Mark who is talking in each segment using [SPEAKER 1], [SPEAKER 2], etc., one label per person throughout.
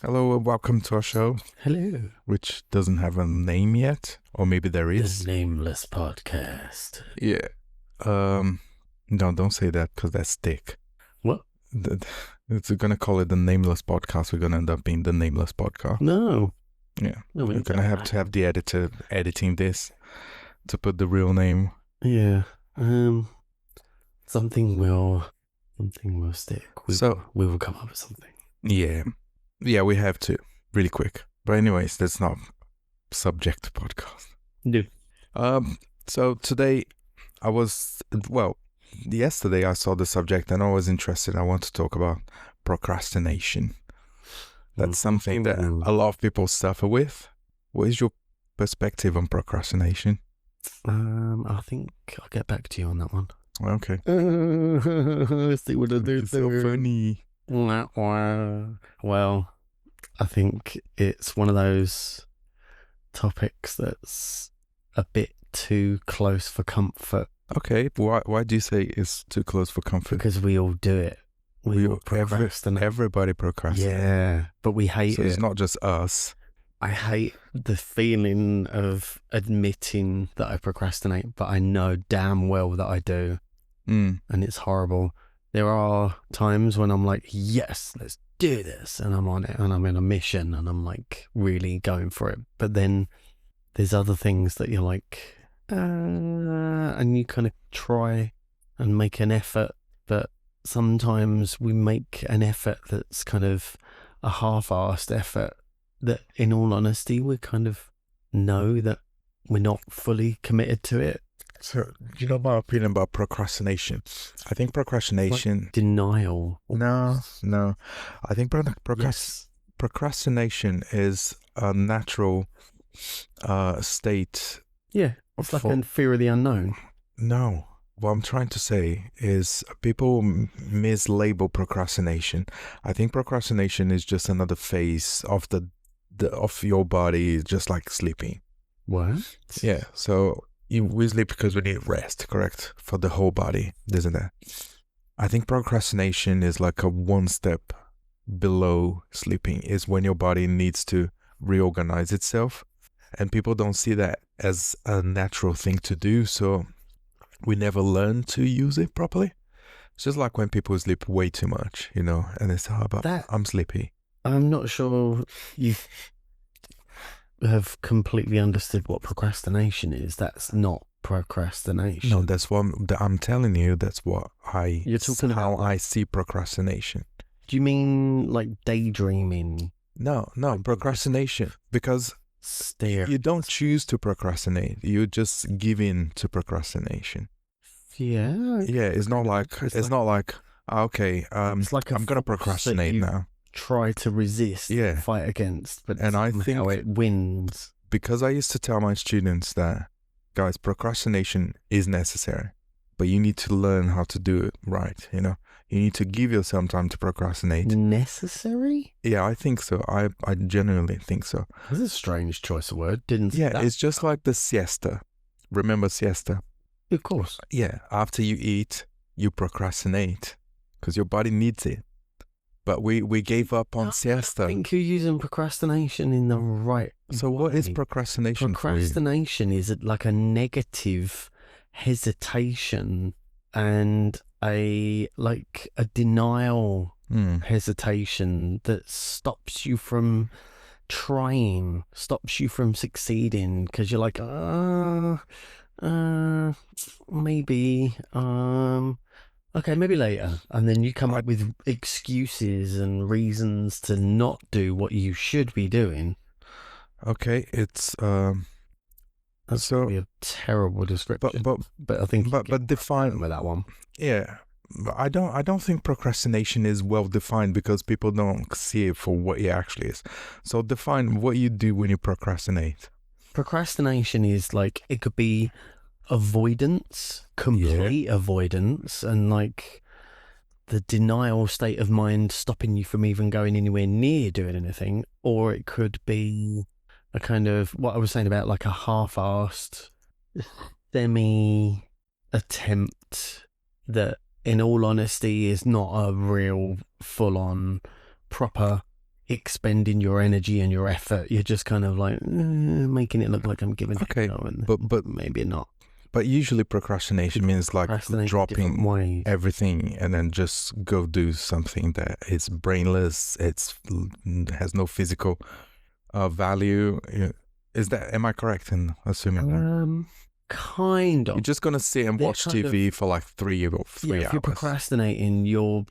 [SPEAKER 1] Hello and welcome to our show,
[SPEAKER 2] Hello.
[SPEAKER 1] which doesn't have a name yet, or maybe there is.
[SPEAKER 2] The Nameless Podcast.
[SPEAKER 1] Yeah. No, don't say that because that's thick.
[SPEAKER 2] What?
[SPEAKER 1] It's gonna call it the Nameless Podcast. We're gonna end up being the Nameless Podcast.
[SPEAKER 2] No.
[SPEAKER 1] Yeah.
[SPEAKER 2] No,
[SPEAKER 1] We're gonna have to have the editor editing this to put the real name.
[SPEAKER 2] Yeah. Something will stick. We will come up with something.
[SPEAKER 1] Yeah. Yeah, we have to. Really quick. But anyways, that's not subject podcast.
[SPEAKER 2] No.
[SPEAKER 1] So today yesterday I saw the subject and I was interested. I want to talk about procrastination. That's something that a lot of people suffer with. What is your perspective on procrastination?
[SPEAKER 2] I think I'll get back to you on that one.
[SPEAKER 1] Okay.
[SPEAKER 2] See what I do.
[SPEAKER 1] It's so funny.
[SPEAKER 2] Well, I think it's one of those topics that's a bit too close for comfort.
[SPEAKER 1] Okay. Why do you say it's too close for comfort?
[SPEAKER 2] Because we all do it. We all procrastinate.
[SPEAKER 1] Everybody procrastinates.
[SPEAKER 2] Yeah, but we hate
[SPEAKER 1] so
[SPEAKER 2] it.
[SPEAKER 1] It's not just us.
[SPEAKER 2] I hate the feeling of admitting that I procrastinate, but I know damn well that I do. And it's horrible. There are times when I'm like, yes, let's do this. And I'm on it and I'm in a mission and I'm like really going for it. But then there's other things that you're like, and you kind of try and make an effort. But sometimes we make an effort that's kind of a half-assed effort that in all honesty, we kind of know that we're not fully committed to it.
[SPEAKER 1] So, you know my opinion about procrastination? I think procrastination...
[SPEAKER 2] Like denial.
[SPEAKER 1] No. I think procrastination is a natural state.
[SPEAKER 2] Yeah, it's like a fear of the unknown.
[SPEAKER 1] No. What I'm trying to say is people mislabel procrastination. I think procrastination is just another phase of of your body, just like sleeping.
[SPEAKER 2] What?
[SPEAKER 1] Yeah, so... we sleep because we need rest, correct? For the whole body, isn't it? I think procrastination is like a one step below sleeping, is when your body needs to reorganize itself. And people don't see that as a natural thing to do, so we never learn to use it properly. It's just like when people sleep way too much, and they say, I'm sleepy.
[SPEAKER 2] I'm not sure you have completely understood what procrastination is. That's not procrastination.
[SPEAKER 1] No, that's what I'm telling you. That's what
[SPEAKER 2] You're talking
[SPEAKER 1] how
[SPEAKER 2] about.
[SPEAKER 1] I see procrastination.
[SPEAKER 2] Do you mean like daydreaming?
[SPEAKER 1] No, procrastination. Because you don't choose to procrastinate. You just give in to procrastination.
[SPEAKER 2] Yeah.
[SPEAKER 1] Yeah, it's not like okay.
[SPEAKER 2] It's like
[SPEAKER 1] I'm gonna procrastinate now.
[SPEAKER 2] Try to resist, fight against, but I think it wins.
[SPEAKER 1] Because I used to tell my students that, guys, procrastination is necessary, but you need to learn how to do it right. You need to give yourself time to procrastinate.
[SPEAKER 2] Necessary?
[SPEAKER 1] Yeah, I think so. I genuinely think so.
[SPEAKER 2] This is a strange choice of word.
[SPEAKER 1] It's just like the siesta. Remember siesta?
[SPEAKER 2] Of course.
[SPEAKER 1] Yeah, after you eat, you procrastinate because your body needs it. But we gave up on siesta.
[SPEAKER 2] I think you're using procrastination in the right
[SPEAKER 1] So
[SPEAKER 2] way.
[SPEAKER 1] What is procrastination?
[SPEAKER 2] Procrastination is like a negative hesitation and a denial hesitation that stops you from trying, stops you from succeeding because you're like, maybe, okay, maybe later. And then you come up with excuses and reasons to not do what you should be doing.
[SPEAKER 1] Okay, it's
[SPEAKER 2] that's
[SPEAKER 1] so
[SPEAKER 2] a terrible description. But I think
[SPEAKER 1] define
[SPEAKER 2] with that one.
[SPEAKER 1] Yeah. I don't think procrastination is well defined because people don't see it for what it actually is. So define what you do when you procrastinate.
[SPEAKER 2] Procrastination is like, it could be avoidance, complete avoidance, and like the denial state of mind stopping you from even going anywhere near doing anything. Or it could be a kind of what I was saying about like a half-assed semi attempt that in all honesty is not a real full-on proper expending your energy and your effort. You're just kind of like making it look like I'm giving it a go,
[SPEAKER 1] but
[SPEAKER 2] maybe not.
[SPEAKER 1] But usually procrastination means like dropping everything and then just go do something that is brainless. Has no physical value. Am I correct in assuming that?
[SPEAKER 2] Kind of.
[SPEAKER 1] You're just gonna sit and watch TV for like 3 hours.
[SPEAKER 2] If you're procrastinating, you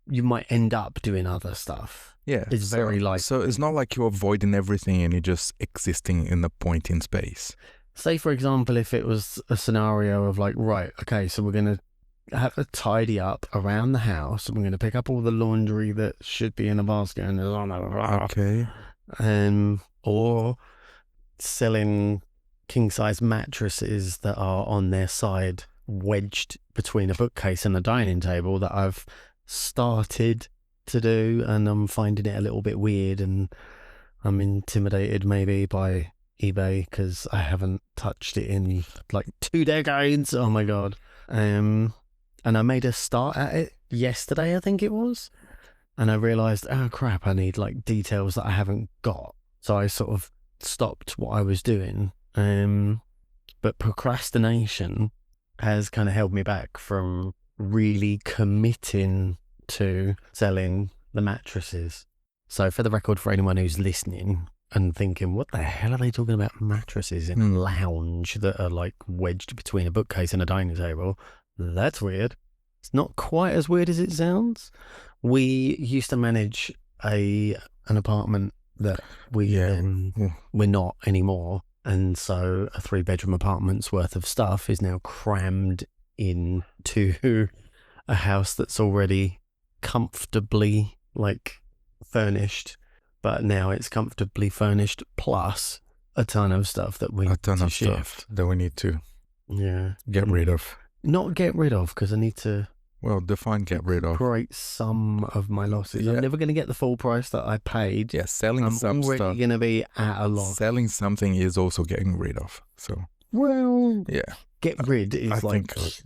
[SPEAKER 2] might end up doing other stuff.
[SPEAKER 1] Yeah,
[SPEAKER 2] it's very likely.
[SPEAKER 1] So it's not like you're avoiding everything and you're just existing in the point in space.
[SPEAKER 2] Say, for example, if it was a scenario of like, right, okay, so we're going to have to tidy up around the house. We're going to pick up all the laundry that should be in a basket. And
[SPEAKER 1] okay.
[SPEAKER 2] Or selling king-size mattresses that are on their side, wedged between a bookcase and a dining table that I've started to do. And I'm finding it a little bit weird. And I'm intimidated maybe by eBay because I haven't touched it in like 2 decades. Oh my god. And I made a start at it yesterday, I think it was, and I realized, oh crap, I need like details that I haven't got. So I sort of stopped what I was doing. But procrastination has kind of held me back from really committing to selling the mattresses. So for the record, for anyone who's listening and thinking, what the hell are they talking about mattresses in a lounge that are like wedged between a bookcase and a dining table? That's weird. It's not quite as weird as it sounds. We used to manage an apartment that we're not anymore. And so a 3-bedroom apartment's worth of stuff is now crammed into a house that's already comfortably like furnished. But now it's comfortably furnished plus a ton of stuff that we need to shift.
[SPEAKER 1] That we need to get rid of.
[SPEAKER 2] Not get rid of, because I need to...
[SPEAKER 1] Well, define get rid of.
[SPEAKER 2] Create some of my losses. I'm never going to get the full price that I paid.
[SPEAKER 1] Yeah, selling some stuff. I'm
[SPEAKER 2] already going to be at a loss.
[SPEAKER 1] Selling something is also getting rid of. So,
[SPEAKER 2] well, get rid is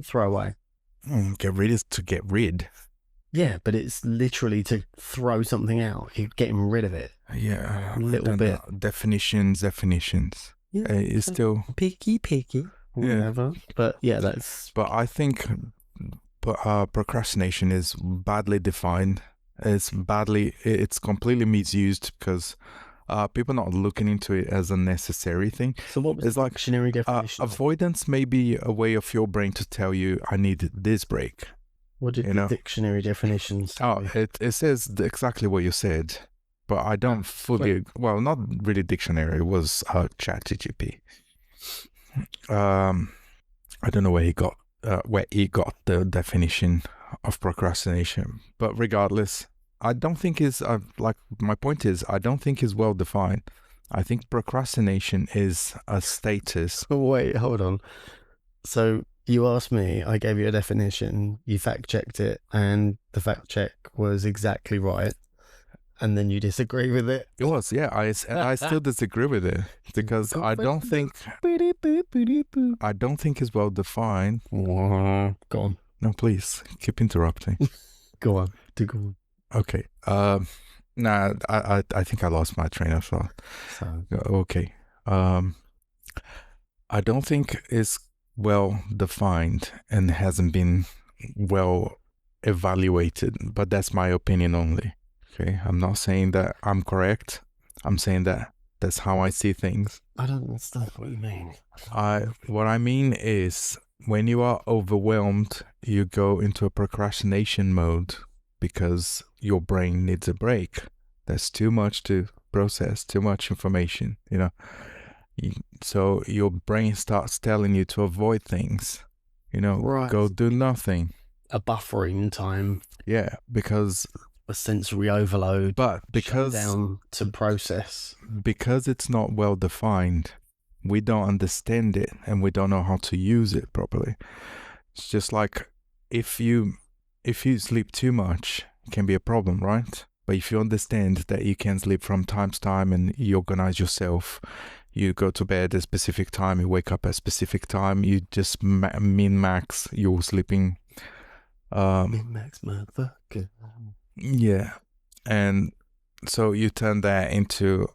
[SPEAKER 2] throw away.
[SPEAKER 1] Get rid is to get rid.
[SPEAKER 2] Yeah, but it's literally to throw something out. You're getting rid of it.
[SPEAKER 1] Yeah.
[SPEAKER 2] A little bit.
[SPEAKER 1] Definitions. Yeah. It's still...
[SPEAKER 2] Picky. Whatever. Yeah. But yeah, that's...
[SPEAKER 1] But I think procrastination is badly defined. It's completely misused because people are not looking into it as a necessary thing.
[SPEAKER 2] So what was the dictionary definition?
[SPEAKER 1] Avoidance may be a way of your brain to tell you, I need this break.
[SPEAKER 2] What did the dictionary definitions say?
[SPEAKER 1] Oh, it says exactly what you said, but I don't fully... Well, not really dictionary. It was ChatGPT. I don't know where he got the definition of procrastination, but regardless, I don't think it's my point is, I don't think it's well defined. I think procrastination is a status.
[SPEAKER 2] Oh, wait, hold on. So you asked me, I gave you a definition, you fact checked it, and the fact check was exactly right. And then you disagree with it?
[SPEAKER 1] It was, yeah. I still disagree with it because I don't think it's well defined.
[SPEAKER 2] Go on.
[SPEAKER 1] No, please keep interrupting.
[SPEAKER 2] Go on.
[SPEAKER 1] Okay. Nah, I think I lost my train of thought. Okay. I don't think it's well defined and hasn't been well evaluated, but that's my opinion only. Okay, I'm not saying that I'm correct. I'm saying that that's how I see things.
[SPEAKER 2] I don't understand what you mean.
[SPEAKER 1] What I mean is when you are overwhelmed, you go into a procrastination mode because your brain needs a break. There's too much to process, too much information, So your brain starts telling you to avoid things,
[SPEAKER 2] right.
[SPEAKER 1] Go do nothing.
[SPEAKER 2] A buffering time.
[SPEAKER 1] Yeah, because...
[SPEAKER 2] a sensory overload,
[SPEAKER 1] but because
[SPEAKER 2] down to process,
[SPEAKER 1] because it's not well defined, we don't understand it and we don't know how to use it properly. It's just like if you sleep too much, it can be a problem, right? But if you understand that you can sleep from time to time and you organize yourself, you go to bed at a specific time, you wake up at a specific time, you just min-max your sleeping.
[SPEAKER 2] Min-max motherfucker.
[SPEAKER 1] Yeah, and So you turn that into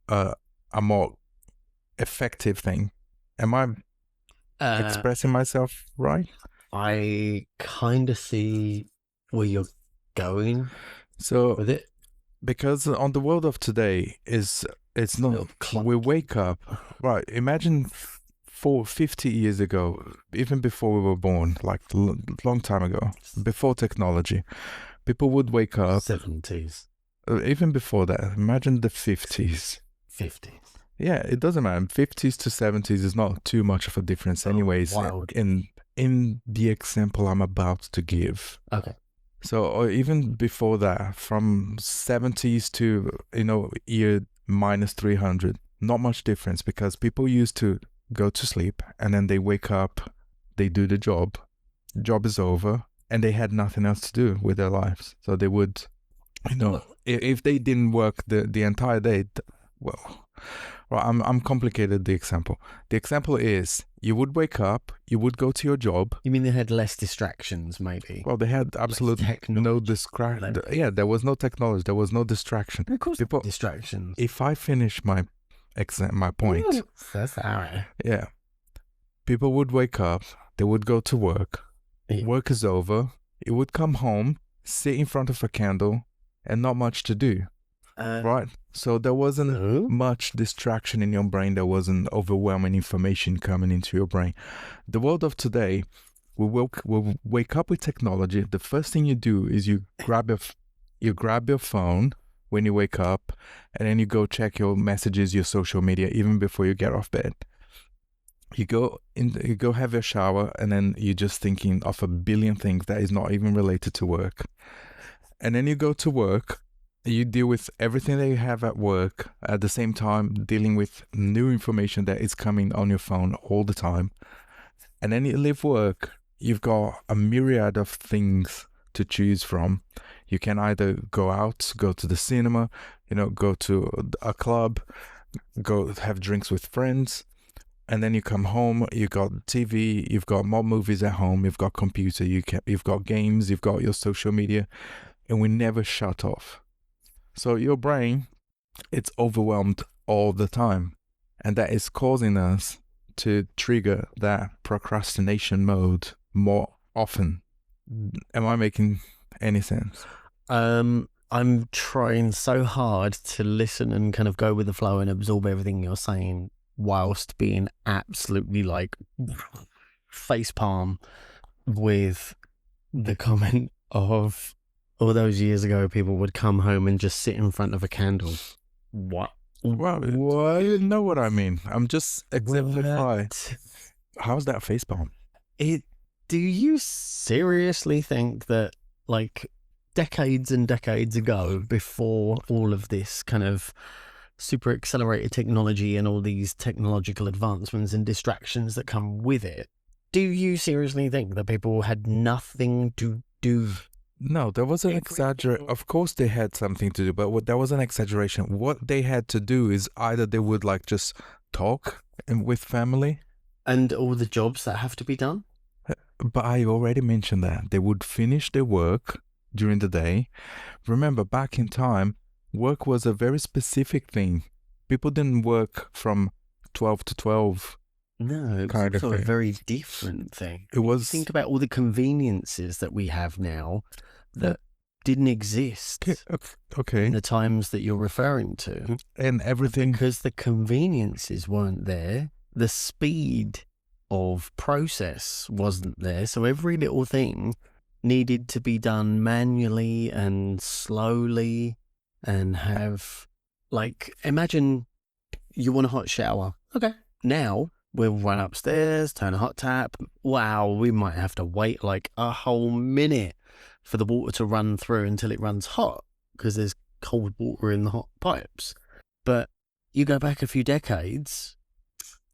[SPEAKER 1] a more effective thing. Am I expressing myself right?
[SPEAKER 2] I kind of see where you're going
[SPEAKER 1] So
[SPEAKER 2] with it.
[SPEAKER 1] because on the world of today it's not, we wake up, right? Imagine 50 years ago, even before we were born, like long time ago, before technology, people would wake up
[SPEAKER 2] 70s,
[SPEAKER 1] even before that. Imagine the 50s. Yeah, it doesn't matter. 50s to 70s is not too much of a difference anyways, in the example I'm about to give.
[SPEAKER 2] Okay.
[SPEAKER 1] So, or even before that, from 70s to, year minus 300, not much difference, because people used to go to sleep and then they wake up, they do the job is over, and they had nothing else to do with their lives. So they would, if they didn't work the entire day, I'm complicated the example. The example is, you would wake up, you would go to your job.
[SPEAKER 2] You mean they had less distractions, maybe?
[SPEAKER 1] Well, they had absolutely no distraction. Yeah, there was no technology, there was no distraction.
[SPEAKER 2] Of course, distractions.
[SPEAKER 1] If I finish my point.
[SPEAKER 2] That's all right.
[SPEAKER 1] Yeah. People would wake up, they would go to work. Yeah. Work is over. You would come home, sit in front of a candle, and not much to do. Right? So there wasn't much distraction in your brain. There wasn't overwhelming information coming into your brain. The world of today, we'll wake up with technology. The first thing you do is you grab your phone when you wake up, and then you go check your messages, your social media, even before you get off bed. You go have your shower, and then you're just thinking of a billion things that is not even related to work. And then you go to work. You deal with everything that you have at work, at the same time dealing with new information that is coming on your phone all the time. And then you leave work, you've got a myriad of things to choose from. You can either go out, go to the cinema, go to a club, go have drinks with friends, and then you come home, you've got TV, you've got more movies at home, you've got computer, you've got games, you've got your social media, and we never shut off. So your brain, it's overwhelmed all the time, and that is causing us to trigger that procrastination mode more often. Am I making any sense?
[SPEAKER 2] I'm trying so hard to listen and kind of go with the flow and absorb everything you're saying, whilst being absolutely like facepalm with the comment of, all those years ago, people would come home and just sit in front of a candle. What?
[SPEAKER 1] Well, you know what I mean. I'm just exemplifying. How's that facepalm?
[SPEAKER 2] Do you seriously think that, like, decades and decades ago, before all of this kind of super accelerated technology and all these technological advancements and distractions that come with it, do you seriously think that people had nothing to do?
[SPEAKER 1] No, there was an exaggeration. Of course they had something to do, but there was an exaggeration. What they had to do is either they would just talk with family.
[SPEAKER 2] And all the jobs that have to be done?
[SPEAKER 1] But I already mentioned that. They would finish their work during the day. Remember, back in time, work was a very specific thing. People didn't work from 12 to 12.
[SPEAKER 2] No, it was also a very different thing.
[SPEAKER 1] It was.
[SPEAKER 2] Think about all the conveniences that we have now that didn't exist in the times that you're referring to.
[SPEAKER 1] And everything.
[SPEAKER 2] Because the conveniences weren't there. The speed of process wasn't there. So every little thing needed to be done manually and slowly, and have, imagine you want a hot shower. Okay. Now, we'll run upstairs, turn a hot tap. Wow, we might have to wait a whole minute for the water to run through until it runs hot, because there's cold water in the hot pipes. But you go back a few decades,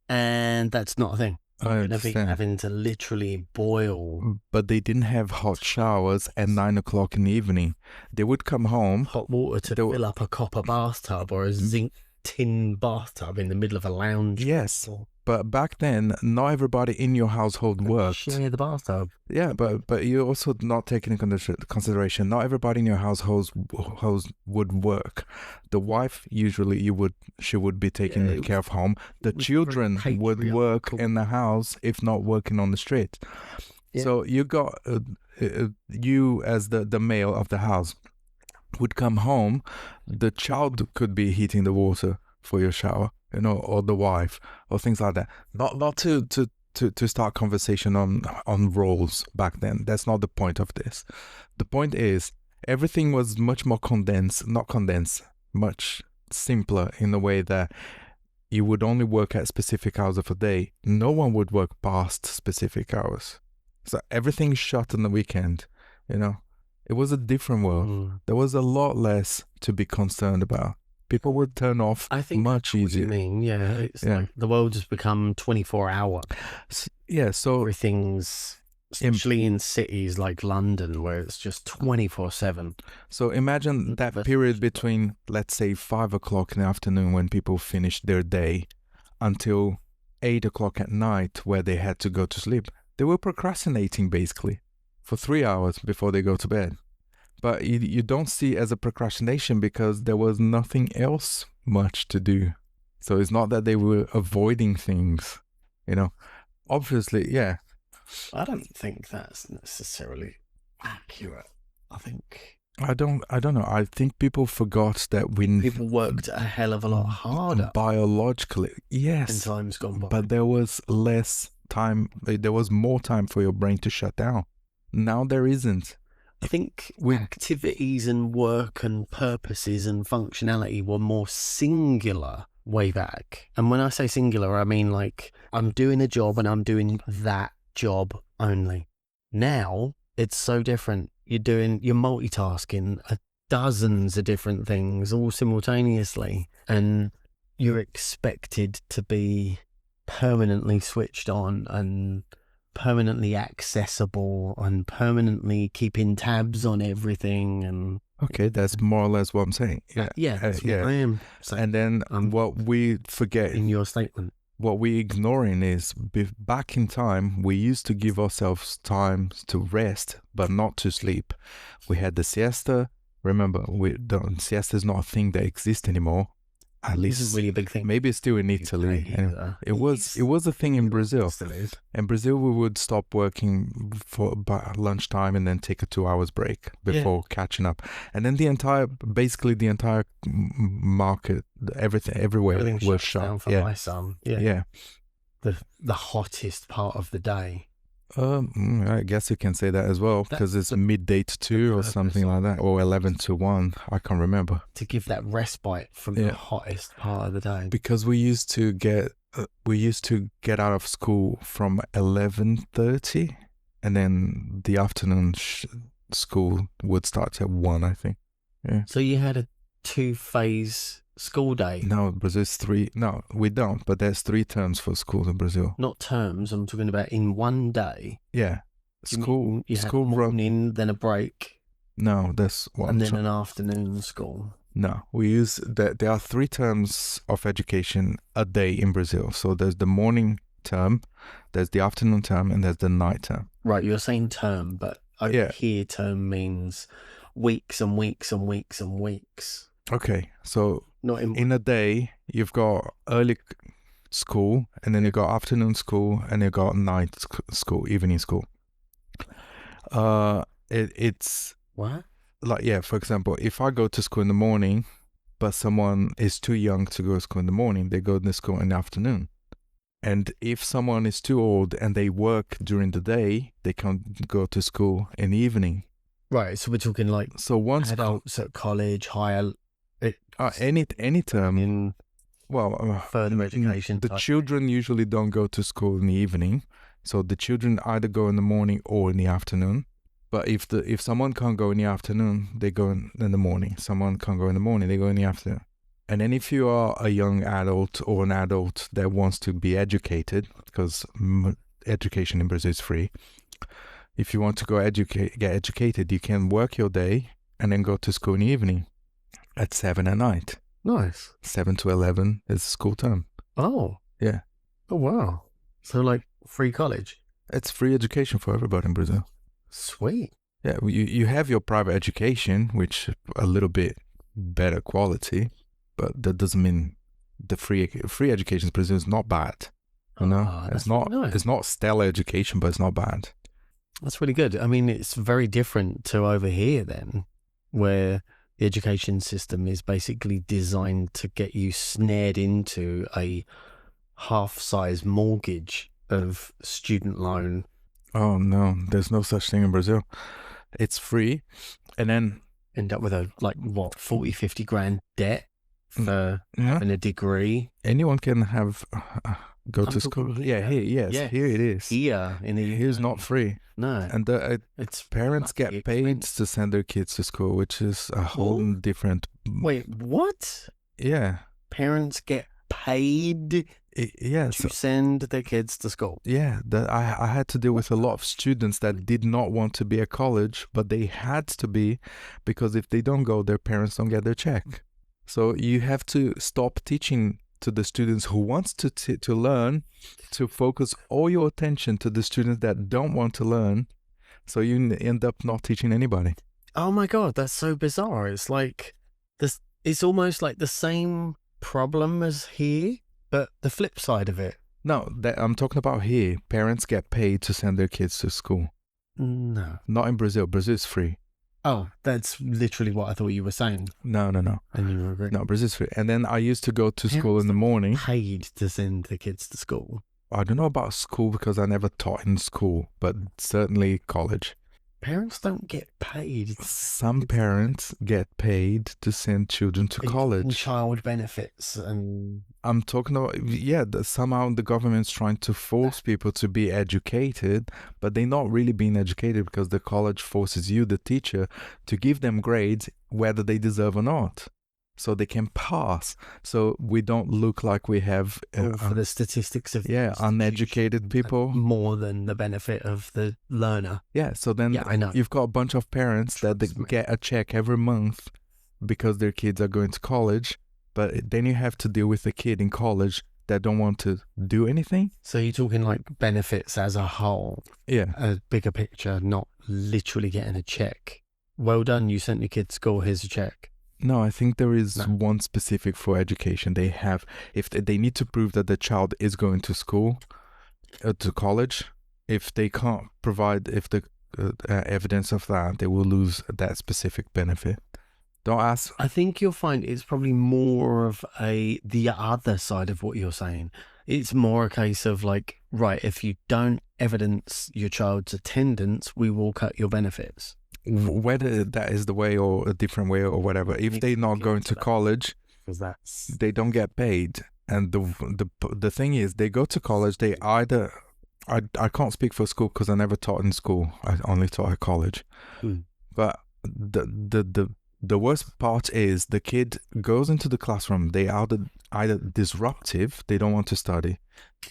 [SPEAKER 2] and that's not a thing.
[SPEAKER 1] I understand.
[SPEAKER 2] Having to literally boil.
[SPEAKER 1] But they didn't have hot showers at 9 o'clock in the evening. They would come home.
[SPEAKER 2] Hot water to fill up a copper bathtub or a zinc tin bathtub in the middle of a lounge.
[SPEAKER 1] Yes. But back then, not everybody in your household worked.
[SPEAKER 2] Share the bathtub.
[SPEAKER 1] Yeah, but you also not taking into consideration. Not everybody in your household would work. The wife usually she would be taking care of home. The children would work in the house, if not working on the street. Yeah. So you got you as the male of the house would come home. The child could be heating the water for your shower, or the wife, or things like that. Not to start conversation on roles back then. That's not the point of this. The point is everything was much more much simpler in the way that you would only work at specific hours of a day. No one would work past specific hours. So everything shut on the weekend, It was a different world. There was a lot less to be concerned about. People would turn off much easier.
[SPEAKER 2] What you mean, yeah. It's like the world has become 24-hour.
[SPEAKER 1] Yeah, so
[SPEAKER 2] everything's, especially in cities like London, where it's just 24/7.
[SPEAKER 1] So imagine that period between, let's say, 5 o'clock in the afternoon when people finished their day until 8 o'clock at night where they had to go to sleep. They were procrastinating basically for 3 hours before they go to bed. But you don't see it as a procrastination because there was nothing else much to do. So it's not that they were avoiding things, Obviously, yeah.
[SPEAKER 2] I don't think that's necessarily accurate.
[SPEAKER 1] I don't know. I think people forgot that
[SPEAKER 2] people worked a hell of a lot harder
[SPEAKER 1] biologically. Yes.
[SPEAKER 2] in times gone by.
[SPEAKER 1] But there was less time. There was more time for your brain to shut down. Now there isn't.
[SPEAKER 2] I think activities and work and purposes and functionality were more singular way back. And when I say singular, I mean like I'm doing a job and I'm doing that job only. Now it's so different. You're multitasking dozens of different things all simultaneously, and you're expected to be permanently switched on and permanently accessible and permanently keeping tabs on everything. And
[SPEAKER 1] okay, that's more or less what I'm saying.
[SPEAKER 2] Yeah, that's what I am saying.
[SPEAKER 1] And then what we forget
[SPEAKER 2] in your statement,
[SPEAKER 1] what we ignoring is back in time we used to give ourselves time to rest but not to sleep. We had the siesta. Remember, siesta is not a thing that exists anymore. At least
[SPEAKER 2] this is really a big thing.
[SPEAKER 1] Maybe it's still in Italy. It was a thing in Brazil.
[SPEAKER 2] Still is.
[SPEAKER 1] In Brazil, we would stop working for lunchtime and then take a 2 hours break before catching up. And then the entire market, everywhere was shut
[SPEAKER 2] down for my son.
[SPEAKER 1] Yeah.
[SPEAKER 2] The hottest part of the day.
[SPEAKER 1] I guess you can say that as well, because it's midday to 2 or something like that, or 11 to 1. I can't remember.
[SPEAKER 2] To give that respite from the hottest part of the day.
[SPEAKER 1] Because we used to get out of school from 11:30, and then the afternoon school would start at 1, I think. Yeah.
[SPEAKER 2] So you had a 2-phase school day?
[SPEAKER 1] No, Brazil's 3. No, we don't. But there's 3 terms for school in Brazil.
[SPEAKER 2] Not terms. I'm talking about in one day.
[SPEAKER 1] Yeah, school.
[SPEAKER 2] You had morning, then a break.
[SPEAKER 1] No, that's what.
[SPEAKER 2] And then an afternoon school.
[SPEAKER 1] No, we use that. There are 3 terms of education a day in Brazil. So there's the morning term, there's the afternoon term, and there's the night term.
[SPEAKER 2] Right, you're saying term, but over here term means weeks and weeks and weeks and weeks.
[SPEAKER 1] Okay, so
[SPEAKER 2] not
[SPEAKER 1] in a day, you've got early school, and then you've got afternoon school, and you've got night school, evening school. It's...
[SPEAKER 2] What?
[SPEAKER 1] Like, for example, if I go to school in the morning, but someone is too young to go to school in the morning, they go to school in the afternoon. And if someone is too old and they work during the day, they can't go to school in the evening.
[SPEAKER 2] Right, so we're talking like
[SPEAKER 1] once
[SPEAKER 2] adults at college, higher...
[SPEAKER 1] any term
[SPEAKER 2] in further education.
[SPEAKER 1] The children usually don't go to school in the evening, so the children either go in the morning or in the afternoon. But if someone can't go in the afternoon, they go in the morning. Someone can't go in the morning, they go in the afternoon. And then if you are a young adult or an adult that wants to be educated, because education in Brazil is free, if you want to get educated, you can work your day and then go to school in the evening at 7 at night.
[SPEAKER 2] Nice.
[SPEAKER 1] 7 to 11 is school term.
[SPEAKER 2] Oh.
[SPEAKER 1] Yeah.
[SPEAKER 2] Oh, wow. So, like, free college?
[SPEAKER 1] It's free education for everybody in Brazil.
[SPEAKER 2] Sweet.
[SPEAKER 1] Yeah, you have your private education, which a little bit better quality, but that doesn't mean the free education in Brazil is not bad. You know,
[SPEAKER 2] That's really nice.
[SPEAKER 1] it's not stellar education, but it's not bad.
[SPEAKER 2] That's really good. I mean, it's very different to over here then, where the education system is basically designed to get you snared into a half-size mortgage of student loan.
[SPEAKER 1] Oh no, there's no such thing in Brazil. It's free, and then
[SPEAKER 2] end up with 40, 50 grand debt for having a degree.
[SPEAKER 1] Anyone can have go to school. Yeah, here it is.
[SPEAKER 2] Here in the
[SPEAKER 1] here's not free.
[SPEAKER 2] No,
[SPEAKER 1] and it's parents get paid to send their kids to school, which is a whole different.
[SPEAKER 2] Wait, what?
[SPEAKER 1] Yeah,
[SPEAKER 2] parents get paid to send their kids to school.
[SPEAKER 1] Yeah, I had to deal with a lot of students that did not want to be at college, but they had to be, because if they don't go, their parents don't get their check. So you have to stop teaching to the students who wants to learn, to focus all your attention to the students that don't want to learn. So you end up not teaching anybody.
[SPEAKER 2] Oh my God, that's so bizarre. It's like this. It's almost like the same problem as here, but the flip side of it.
[SPEAKER 1] No, I'm talking about here. Parents get paid to send their kids to school.
[SPEAKER 2] No.
[SPEAKER 1] Not in Brazil. Brazil is free.
[SPEAKER 2] Oh, that's literally what I thought you were saying.
[SPEAKER 1] No.
[SPEAKER 2] And you were agreeing.
[SPEAKER 1] No, Brazil's free. And then I used to go to school in the morning.
[SPEAKER 2] Paid to send the kids to school.
[SPEAKER 1] I don't know about school because I never taught in school, but certainly college.
[SPEAKER 2] Parents don't get paid.
[SPEAKER 1] Some parents get paid to send children to college.
[SPEAKER 2] Child benefits and...
[SPEAKER 1] I'm talking about, somehow the government's trying to force people to be educated, but they're not really being educated because the college forces you, the teacher, to give them grades whether they deserve or not, so they can pass. So we don't look like we have...
[SPEAKER 2] for the statistics of...
[SPEAKER 1] uneducated people.
[SPEAKER 2] More than the benefit of the learner.
[SPEAKER 1] Yeah, so then
[SPEAKER 2] I know.
[SPEAKER 1] You've got a bunch of parents that get a check every month because their kids are going to college, but then you have to deal with a kid in college that don't want to do anything.
[SPEAKER 2] So you're talking like benefits as a whole.
[SPEAKER 1] Yeah.
[SPEAKER 2] A bigger picture, not literally getting a check. Well done, you sent your kid to school, here's a check.
[SPEAKER 1] No, I think there is one specific for education. They have, if they need to prove that the child is going to school, to college. If they can't provide the evidence of that, they will lose that specific benefit. Don't ask.
[SPEAKER 2] I think you'll find it's probably more of the other side of what you're saying. It's more a case of like, right, if you don't evidence your child's attendance, we will cut your benefits.
[SPEAKER 1] Whether that is the way or a different way or whatever, if they're not going to college, they don't get paid. And the thing is, they go to college, they either... I can't speak for school because I never taught in school. I only taught at college. But the worst part is the kid goes into the classroom. They are either disruptive, they don't want to study,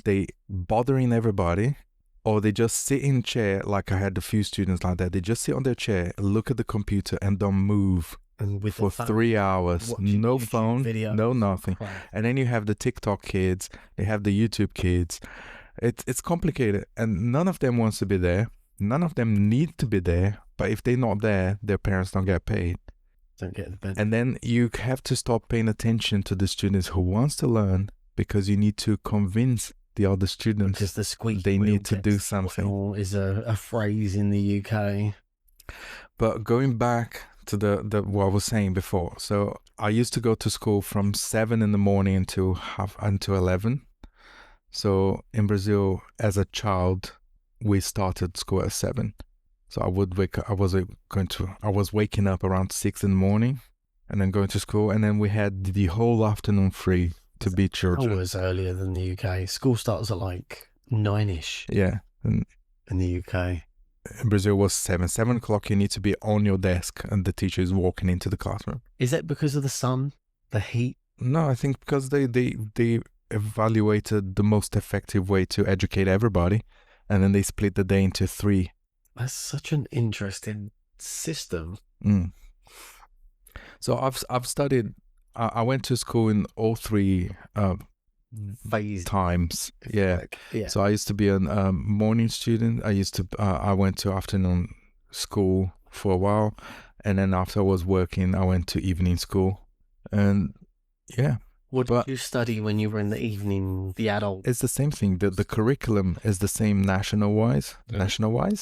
[SPEAKER 1] they bothering everybody, or they just sit in chair. Like I had a few students like that. They just sit on their chair, look at the computer, and don't move for 3 hours. No phone, video, no nothing. And then you have the TikTok kids, they have the YouTube kids. It's complicated, and none of them wants to be there. None of them need to be there. But if they're not there, their parents don't get paid.
[SPEAKER 2] Don't get the benefit.
[SPEAKER 1] And then you have to stop paying attention to the students who wants to learn, because you need to convince the other students
[SPEAKER 2] because the squeak
[SPEAKER 1] they need to do something.
[SPEAKER 2] Is a phrase in the UK.
[SPEAKER 1] But going back to the what I was saying before, so I used to go to school from 7 in the morning until 11. So in Brazil, as a child, we started school at 7. So I would wake up, I was waking up around 6 in the morning and then going to school. And then we had the whole afternoon free to be children.
[SPEAKER 2] Hours earlier than the UK. School starts at like 9ish.
[SPEAKER 1] Yeah. And
[SPEAKER 2] in the UK.
[SPEAKER 1] In Brazil was 7. 7 o'clock, you need to be on your desk and the teacher is walking into the classroom.
[SPEAKER 2] Is that because of the sun? The heat?
[SPEAKER 1] No, I think because they evaluated the most effective way to educate everybody, and then they split the day into 3.
[SPEAKER 2] That's such an interesting system.
[SPEAKER 1] So I've studied. I went to school in all 3
[SPEAKER 2] phase
[SPEAKER 1] times. Yeah.
[SPEAKER 2] yeah.
[SPEAKER 1] So I used to be a morning student. I went to afternoon school for a while, and then after I was working, I went to evening school, and yeah.
[SPEAKER 2] What did you study when you were in the evening, the adult?
[SPEAKER 1] It's the same thing. The curriculum is the same nationwide. Nationally.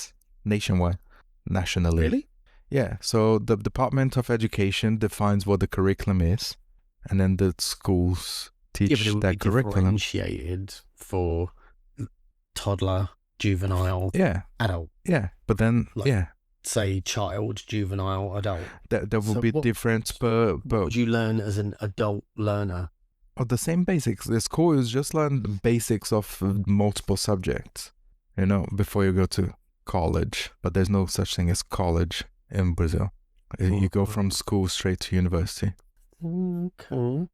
[SPEAKER 2] Really?
[SPEAKER 1] Yeah. So the Department of Education defines what the curriculum is, and then the schools teach that curriculum.
[SPEAKER 2] Differentiated for toddler, juvenile, adult.
[SPEAKER 1] Yeah. But then,
[SPEAKER 2] say child, juvenile, adult.
[SPEAKER 1] That will be different, but
[SPEAKER 2] what would you learn as an adult learner?
[SPEAKER 1] Oh, the same basics. The school is just learn the basics of multiple subjects, before you go to college. But there's no such thing as college in Brazil. You go from school straight to university.
[SPEAKER 2] Okay.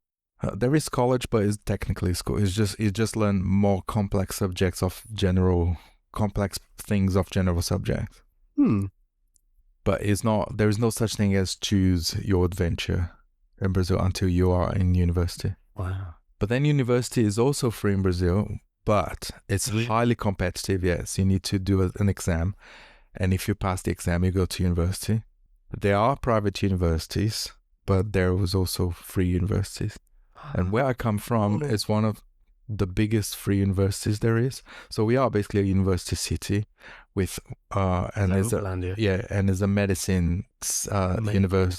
[SPEAKER 1] There is college, but it's technically school. You just learn more complex subjects of complex things of general subjects. But there is no such thing as choose your adventure in Brazil until you are in university.
[SPEAKER 2] Wow.
[SPEAKER 1] But then university is also free in Brazil, but it's highly competitive. Yes, you need to do an exam. And if you pass the exam, you go to university. There are private universities, but there was also free universities. And where I come from is one of the biggest free universities there is. So we are basically a university city with and it's a medicine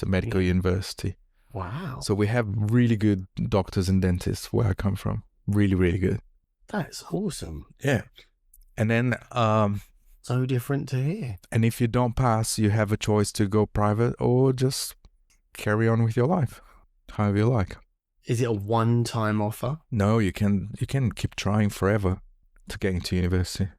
[SPEAKER 1] medical university.
[SPEAKER 2] Wow.
[SPEAKER 1] So we have really good doctors and dentists where I come from. Really, really good.
[SPEAKER 2] That's awesome.
[SPEAKER 1] Yeah. And then
[SPEAKER 2] so different to here.
[SPEAKER 1] And if you don't pass, you have a choice to go private or just carry on with your life, however you like.
[SPEAKER 2] Is it a one-time offer?
[SPEAKER 1] No, you can keep trying forever to get into university.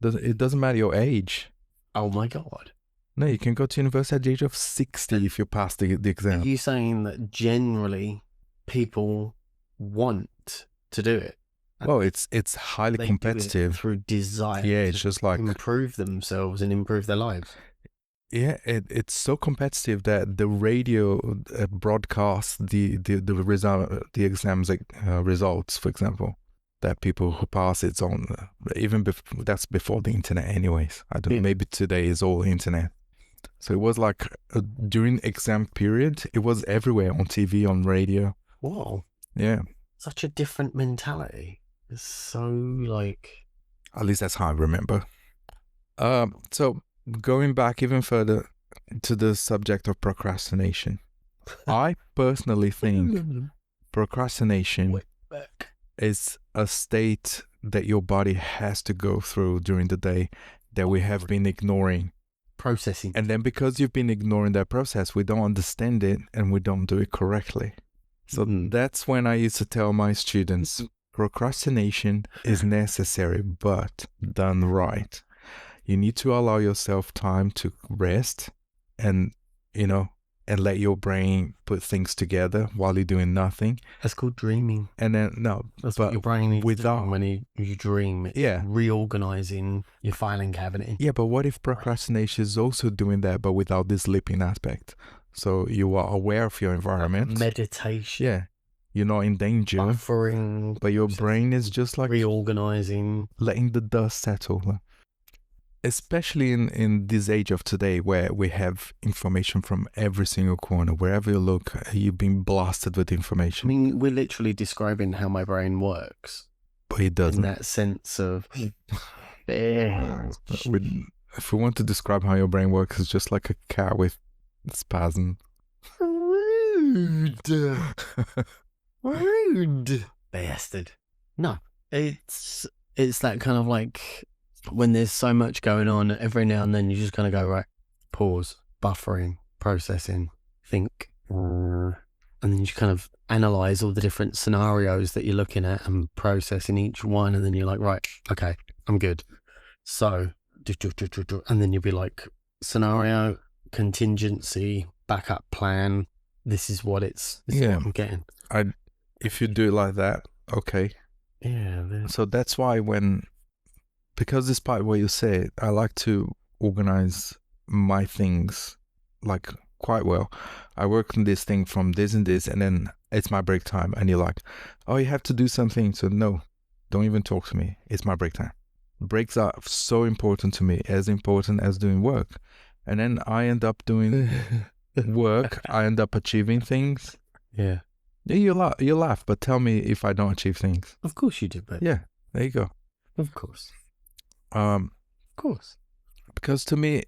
[SPEAKER 1] It doesn't matter your age.
[SPEAKER 2] Oh my God.
[SPEAKER 1] No, you can go to university at the age of 60 if you pass the exam.
[SPEAKER 2] Are you saying that generally people want to do it?
[SPEAKER 1] Well, it's highly competitive.
[SPEAKER 2] Through desire.
[SPEAKER 1] Yeah, it's just like
[SPEAKER 2] improve themselves and improve their lives.
[SPEAKER 1] Yeah, it's so competitive that the radio broadcasts the exams results, for example, that people who pass it's on that's before the internet, anyways. I don't know, maybe today is all internet. So it was like during exam period, it was everywhere on TV, on radio.
[SPEAKER 2] Wow.
[SPEAKER 1] Yeah.
[SPEAKER 2] Such a different mentality. It's so like.
[SPEAKER 1] At least that's how I remember. So. Going back even further to the subject of procrastination, I personally think procrastination is a state that your body has to go through during the day that we have been ignoring.
[SPEAKER 2] Processing.
[SPEAKER 1] And then because you've been ignoring that process, we don't understand it and we don't do it correctly. So that's when I used to tell my students, procrastination is necessary, but done right. You need to allow yourself time to rest and let your brain put things together while you're doing nothing.
[SPEAKER 2] That's called dreaming.
[SPEAKER 1] And then,
[SPEAKER 2] that's what your brain needs to do when you dream. It's reorganizing your filing cabinet.
[SPEAKER 1] Yeah, but what if procrastination is also doing that, but without this sleeping aspect? So you are aware of your environment.
[SPEAKER 2] Meditation.
[SPEAKER 1] Yeah. You're not in danger.
[SPEAKER 2] Buffering.
[SPEAKER 1] But your brain is just like
[SPEAKER 2] reorganizing.
[SPEAKER 1] Letting the dust settle. Especially in this age of today where we have information from every single corner. Wherever you look, you've been blasted with information.
[SPEAKER 2] I mean, we're literally describing how my brain works.
[SPEAKER 1] But it doesn't.
[SPEAKER 2] In that sense of...
[SPEAKER 1] If we want to describe how your brain works, it's just like a cat with spasm.
[SPEAKER 2] Rude. Bastard. No, it's that kind of like... when there's so much going on, every now and then you just kind of go, right, pause, buffering, processing, think, and then you kind of analyze all the different scenarios that you're looking at and processing each one, and then you're like, right, okay, I'm good. So, and then you'll be like, scenario, contingency, backup plan, this is what what I'm getting.
[SPEAKER 1] If you do it like that, okay.
[SPEAKER 2] Yeah.
[SPEAKER 1] So that's why because despite what you said, I like to organize my things like quite well. I work on this thing from this and this, and then it's my break time. And you're like, oh, you have to do something. So no, don't even talk to me. It's my break time. Breaks are so important to me, as important as doing work. And then I end up doing work. I end up achieving things.
[SPEAKER 2] Yeah.
[SPEAKER 1] You laugh, but tell me if I don't achieve things.
[SPEAKER 2] Of course you do, but
[SPEAKER 1] yeah, there you go.
[SPEAKER 2] Of course.
[SPEAKER 1] Of
[SPEAKER 2] course.
[SPEAKER 1] Because to me,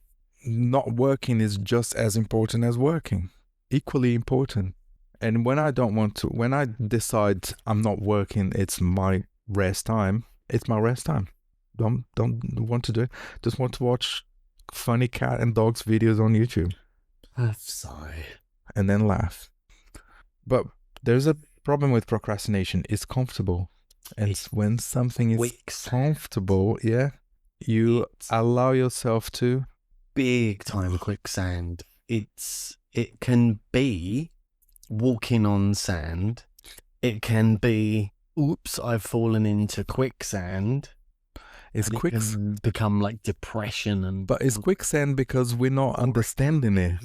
[SPEAKER 1] not working is just as important as working. Equally important. And when I decide I'm not working, it's my rest time. It's my rest time. Don't want to do it. Just want to watch funny cat and dogs videos on YouTube.
[SPEAKER 2] Sigh.
[SPEAKER 1] And then laugh. But there's a problem with procrastination. It's comfortable. And when something is comfortable, you allow yourself to.
[SPEAKER 2] Big time quicksand. It can be walking on sand. It can be, oops, I've fallen into quicksand.
[SPEAKER 1] It can
[SPEAKER 2] become like depression
[SPEAKER 1] but it's quicksand because we're not understanding it.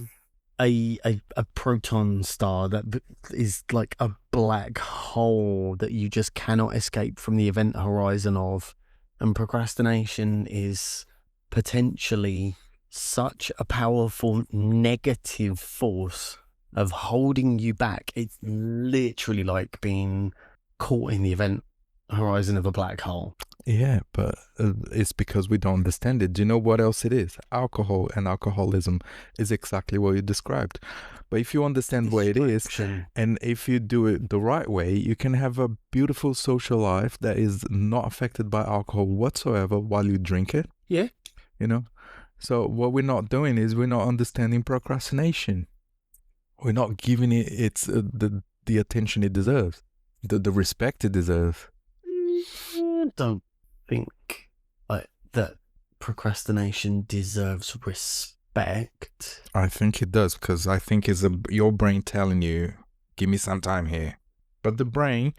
[SPEAKER 2] A proton star that is like a black hole that you just cannot escape from the event horizon of, and procrastination is potentially such a powerful negative force of holding you back. It's literally like being caught in the event horizon of a black hole.
[SPEAKER 1] Yeah, but it's because we don't understand it. Do you know what else it is? Alcohol and alcoholism is exactly what you described. But if you understand what it is, and if you do it the right way, you can have a beautiful social life that is not affected by alcohol whatsoever while you drink it.
[SPEAKER 2] Yeah.
[SPEAKER 1] You know? So what we're not doing is we're not understanding procrastination. We're not giving it its the attention it deserves, the respect it deserves.
[SPEAKER 2] I don't think that procrastination deserves respect.
[SPEAKER 1] I think it does, because I think it's your brain telling you, give me some time here. But the brain,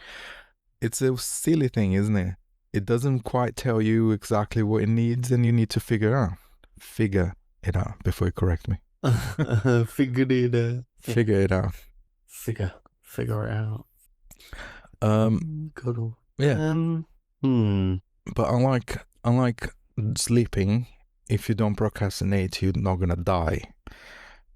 [SPEAKER 1] it's a silly thing, isn't it? It doesn't quite tell you exactly what it needs, and you need to figure it out before you correct me.
[SPEAKER 2] Figure it out.
[SPEAKER 1] Figure it out.
[SPEAKER 2] Figure it out.
[SPEAKER 1] Good. Yeah. But unlike sleeping, if you don't procrastinate, you're not gonna die.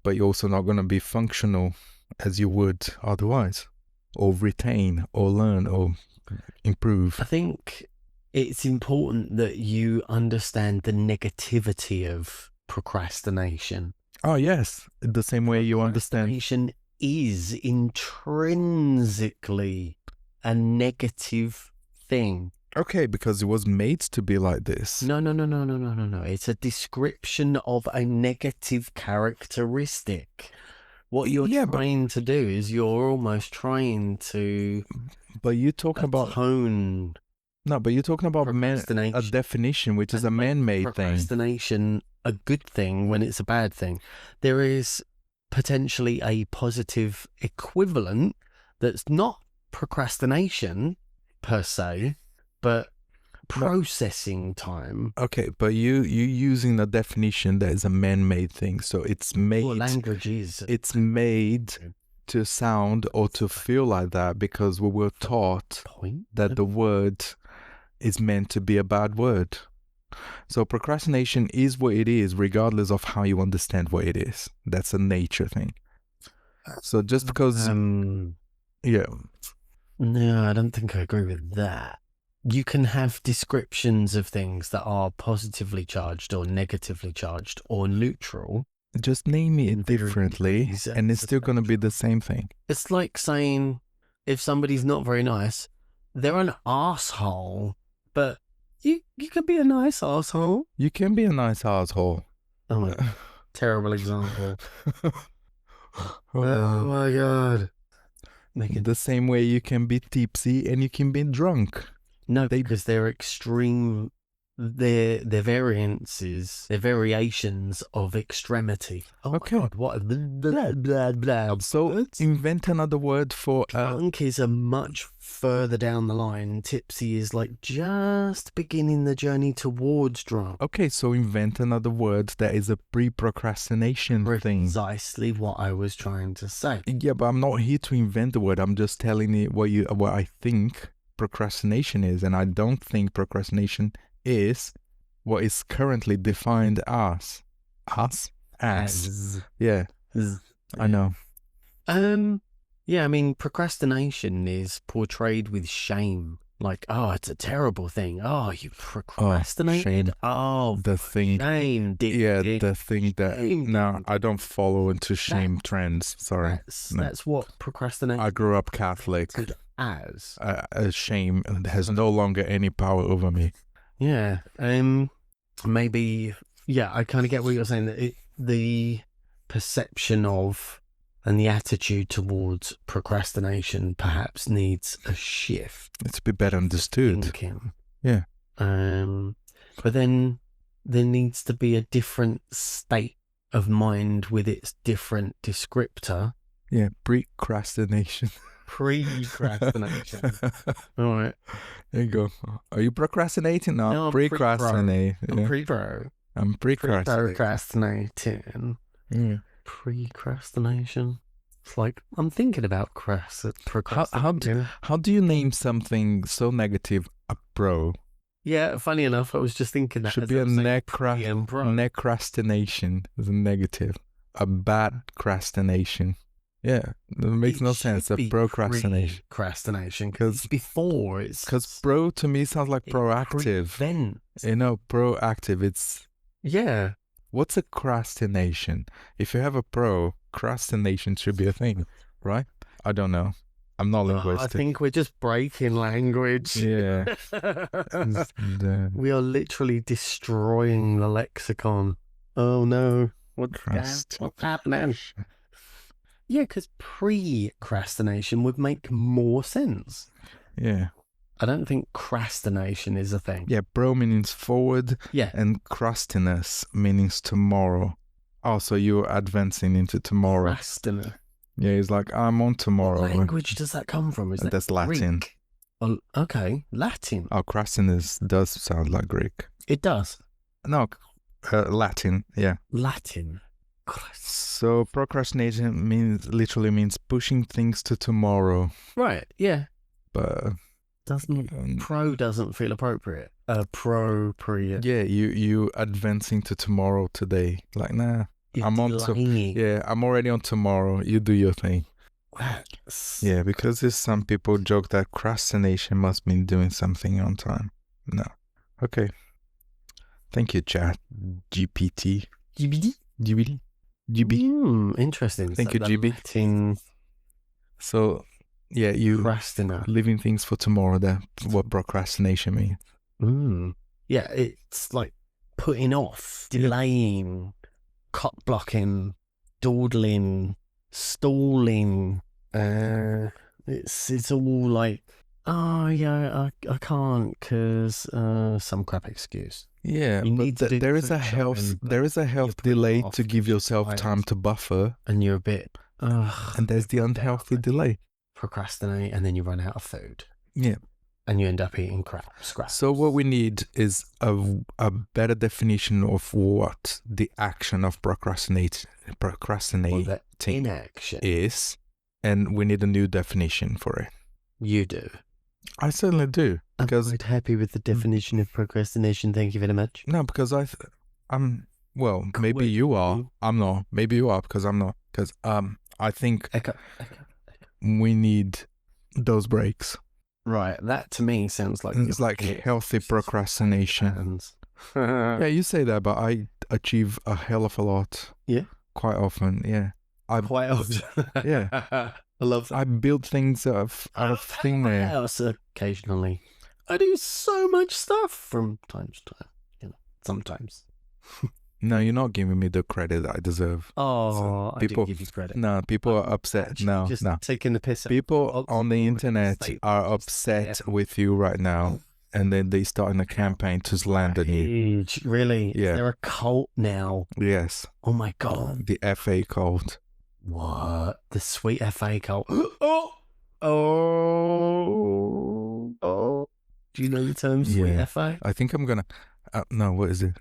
[SPEAKER 1] But you're also not gonna be functional as you would otherwise, or retain, or learn, or improve.
[SPEAKER 2] I think it's important that you understand the negativity of procrastination.
[SPEAKER 1] Oh yes, the same way you understand.
[SPEAKER 2] Procrastination is intrinsically a negative thing.
[SPEAKER 1] Okay, because it was made to be like this.
[SPEAKER 2] No. It's a description of a negative characteristic. What you're trying to do is you're almost trying to.
[SPEAKER 1] But you're talking about
[SPEAKER 2] tone.
[SPEAKER 1] No, but you're talking about a definition, which is a man-made thing.
[SPEAKER 2] Procrastination, a good thing when it's a bad thing. There is potentially a positive equivalent that's not procrastination per se, but processing time.
[SPEAKER 1] Okay, but you using the definition that is a man-made thing, so it's made.
[SPEAKER 2] Well, language is.
[SPEAKER 1] It's made to sound or to feel like that because we were taught that the word is meant to be a bad word. So procrastination is what it is, regardless of how you understand what it is. That's a nature thing. So just because,
[SPEAKER 2] yeah. No, I don't think I agree with that. You can have descriptions of things that are positively charged or negatively charged or neutral.
[SPEAKER 1] Just name it differently and it's still going to be the same thing.
[SPEAKER 2] It's like saying if somebody's not very nice, they're an asshole, but you can be a nice asshole.
[SPEAKER 1] You can be a nice asshole.
[SPEAKER 2] Oh my terrible example. Oh my God.
[SPEAKER 1] The same way you can be tipsy and you can be drunk.
[SPEAKER 2] No, because they're extreme they're variances, they're variations of extremity. Oh
[SPEAKER 1] Okay.
[SPEAKER 2] my God, what? Blah, blah, blah.
[SPEAKER 1] So invent another word for
[SPEAKER 2] Drunk is a much further down the line. Tipsy is like just beginning the journey towards drunk.
[SPEAKER 1] Okay, so invent another word that is a pre-procrastination thing.
[SPEAKER 2] Precisely what I was trying to say.
[SPEAKER 1] Yeah, but I'm not here to invent the word. I'm just telling you what I think procrastination is, and I don't think procrastination is what is currently defined as. Yeah, I know.
[SPEAKER 2] Yeah, I mean, procrastination is portrayed with shame. Like, oh, it's a terrible thing. Oh, you procrastinated. Oh,
[SPEAKER 1] the thing.
[SPEAKER 2] Shame.
[SPEAKER 1] The thing that. No, I don't follow into shame trends. Sorry.
[SPEAKER 2] That's what procrastination.
[SPEAKER 1] I grew up Catholic.
[SPEAKER 2] As
[SPEAKER 1] shame has no longer any power over me.
[SPEAKER 2] Yeah. Maybe. Yeah, I kind of get what you're saying. That the perception of and the attitude towards procrastination perhaps needs a shift.
[SPEAKER 1] It's a bit better understood.
[SPEAKER 2] Thinking.
[SPEAKER 1] Yeah.
[SPEAKER 2] But then there needs to be a different state of mind with its different descriptor.
[SPEAKER 1] Yeah, precrastination.
[SPEAKER 2] Precrastination. All right.
[SPEAKER 1] There you go. Are you procrastinating? No,
[SPEAKER 2] I'm
[SPEAKER 1] precrastinate.
[SPEAKER 2] I'm pre-pro.
[SPEAKER 1] I'm precrastinating.
[SPEAKER 2] Procrastinating.
[SPEAKER 1] Yeah.
[SPEAKER 2] Precrastination. It's like I'm thinking about procrastinating.
[SPEAKER 1] How do you name something so negative a pro?
[SPEAKER 2] Yeah, funny enough, I was just thinking that
[SPEAKER 1] should be a necrastination is a negative. A bad crastination. Yeah, that makes no sense. A procrastination.
[SPEAKER 2] Procrastination, because before it's
[SPEAKER 1] because pro to me sounds like proactive. You know, proactive. It's
[SPEAKER 2] yeah.
[SPEAKER 1] What's a crastination? If you have a procrastination should be a thing, right? I don't know. I'm not linguistic.
[SPEAKER 2] I think we're just breaking language.
[SPEAKER 1] Yeah.
[SPEAKER 2] We are literally destroying the lexicon. Oh no. What's happening? Yeah, because precrastination would make more sense.
[SPEAKER 1] Yeah.
[SPEAKER 2] I don't think crastination is a thing.
[SPEAKER 1] Yeah, pro means forward.
[SPEAKER 2] Yeah.
[SPEAKER 1] And crustiness means tomorrow. Oh, so you're advancing into tomorrow.
[SPEAKER 2] Crastiness.
[SPEAKER 1] Yeah, it's like, I'm on tomorrow.
[SPEAKER 2] What language does that come from?
[SPEAKER 1] That's Latin.
[SPEAKER 2] Greek? Oh, okay, Latin.
[SPEAKER 1] Oh, crustiness does sound like Greek.
[SPEAKER 2] It does?
[SPEAKER 1] No, Latin, yeah.
[SPEAKER 2] Latin.
[SPEAKER 1] So procrastination literally means pushing things to tomorrow.
[SPEAKER 2] Right, yeah.
[SPEAKER 1] But
[SPEAKER 2] pro doesn't feel appropriate. Appropriate.
[SPEAKER 1] Yeah, you advancing to tomorrow today. Like, nah. I'm already on tomorrow. You do your thing. Yeah, because there's some people joke that procrastination must mean doing something on time. No. Okay. Thank you, chat. GPT.
[SPEAKER 2] GB. Interesting.
[SPEAKER 1] Thank you, GB.
[SPEAKER 2] Latin.
[SPEAKER 1] So, yeah, you leaving things for tomorrow. That's what procrastination means.
[SPEAKER 2] Yeah, it's like putting off, delaying, cut blocking, dawdling, stalling. It's all like, oh yeah, I can't because some crap excuse.
[SPEAKER 1] Yeah, but there is a health delay to give yourself time to buffer,
[SPEAKER 2] and you're a bit.
[SPEAKER 1] And there's the unhealthy delay.
[SPEAKER 2] Procrastinate, and then you run out of food.
[SPEAKER 1] Yeah.
[SPEAKER 2] And you end up eating scraps.
[SPEAKER 1] So what we need is a better definition of what the action of procrastinating
[SPEAKER 2] inaction
[SPEAKER 1] is, and we need a new definition for it.
[SPEAKER 2] You do.
[SPEAKER 1] I certainly do. Because
[SPEAKER 2] I'm quite happy with the definition of procrastination. Thank you very much.
[SPEAKER 1] No, because I'm well. Maybe you are. I'm not. Maybe you are because I'm not. Because I think
[SPEAKER 2] Echo.
[SPEAKER 1] We need those breaks.
[SPEAKER 2] Right, that to me sounds like
[SPEAKER 1] it's like healthy procrastination. Yeah, you say that, but I achieve a hell of a lot.
[SPEAKER 2] Yeah,
[SPEAKER 1] quite often. Yeah,
[SPEAKER 2] quite often.
[SPEAKER 1] Yeah,
[SPEAKER 2] I love that.
[SPEAKER 1] I build things out of thin air.
[SPEAKER 2] House occasionally. I do so much stuff from time to time. You know, sometimes.
[SPEAKER 1] No, you're not giving me the credit I deserve.
[SPEAKER 2] Oh, so people, I do give you credit.
[SPEAKER 1] No, people are upset. No,
[SPEAKER 2] taking the piss.
[SPEAKER 1] People on the internet are upset with you right now. and then they start a campaign to slander you.
[SPEAKER 2] Huge, really?
[SPEAKER 1] Yeah.
[SPEAKER 2] They're a cult now.
[SPEAKER 1] Yes.
[SPEAKER 2] Oh my God.
[SPEAKER 1] The FA cult.
[SPEAKER 2] What? The sweet FA cult. Oh. Do you know the term sweet FA?
[SPEAKER 1] I think I'm gonna. No, what is it?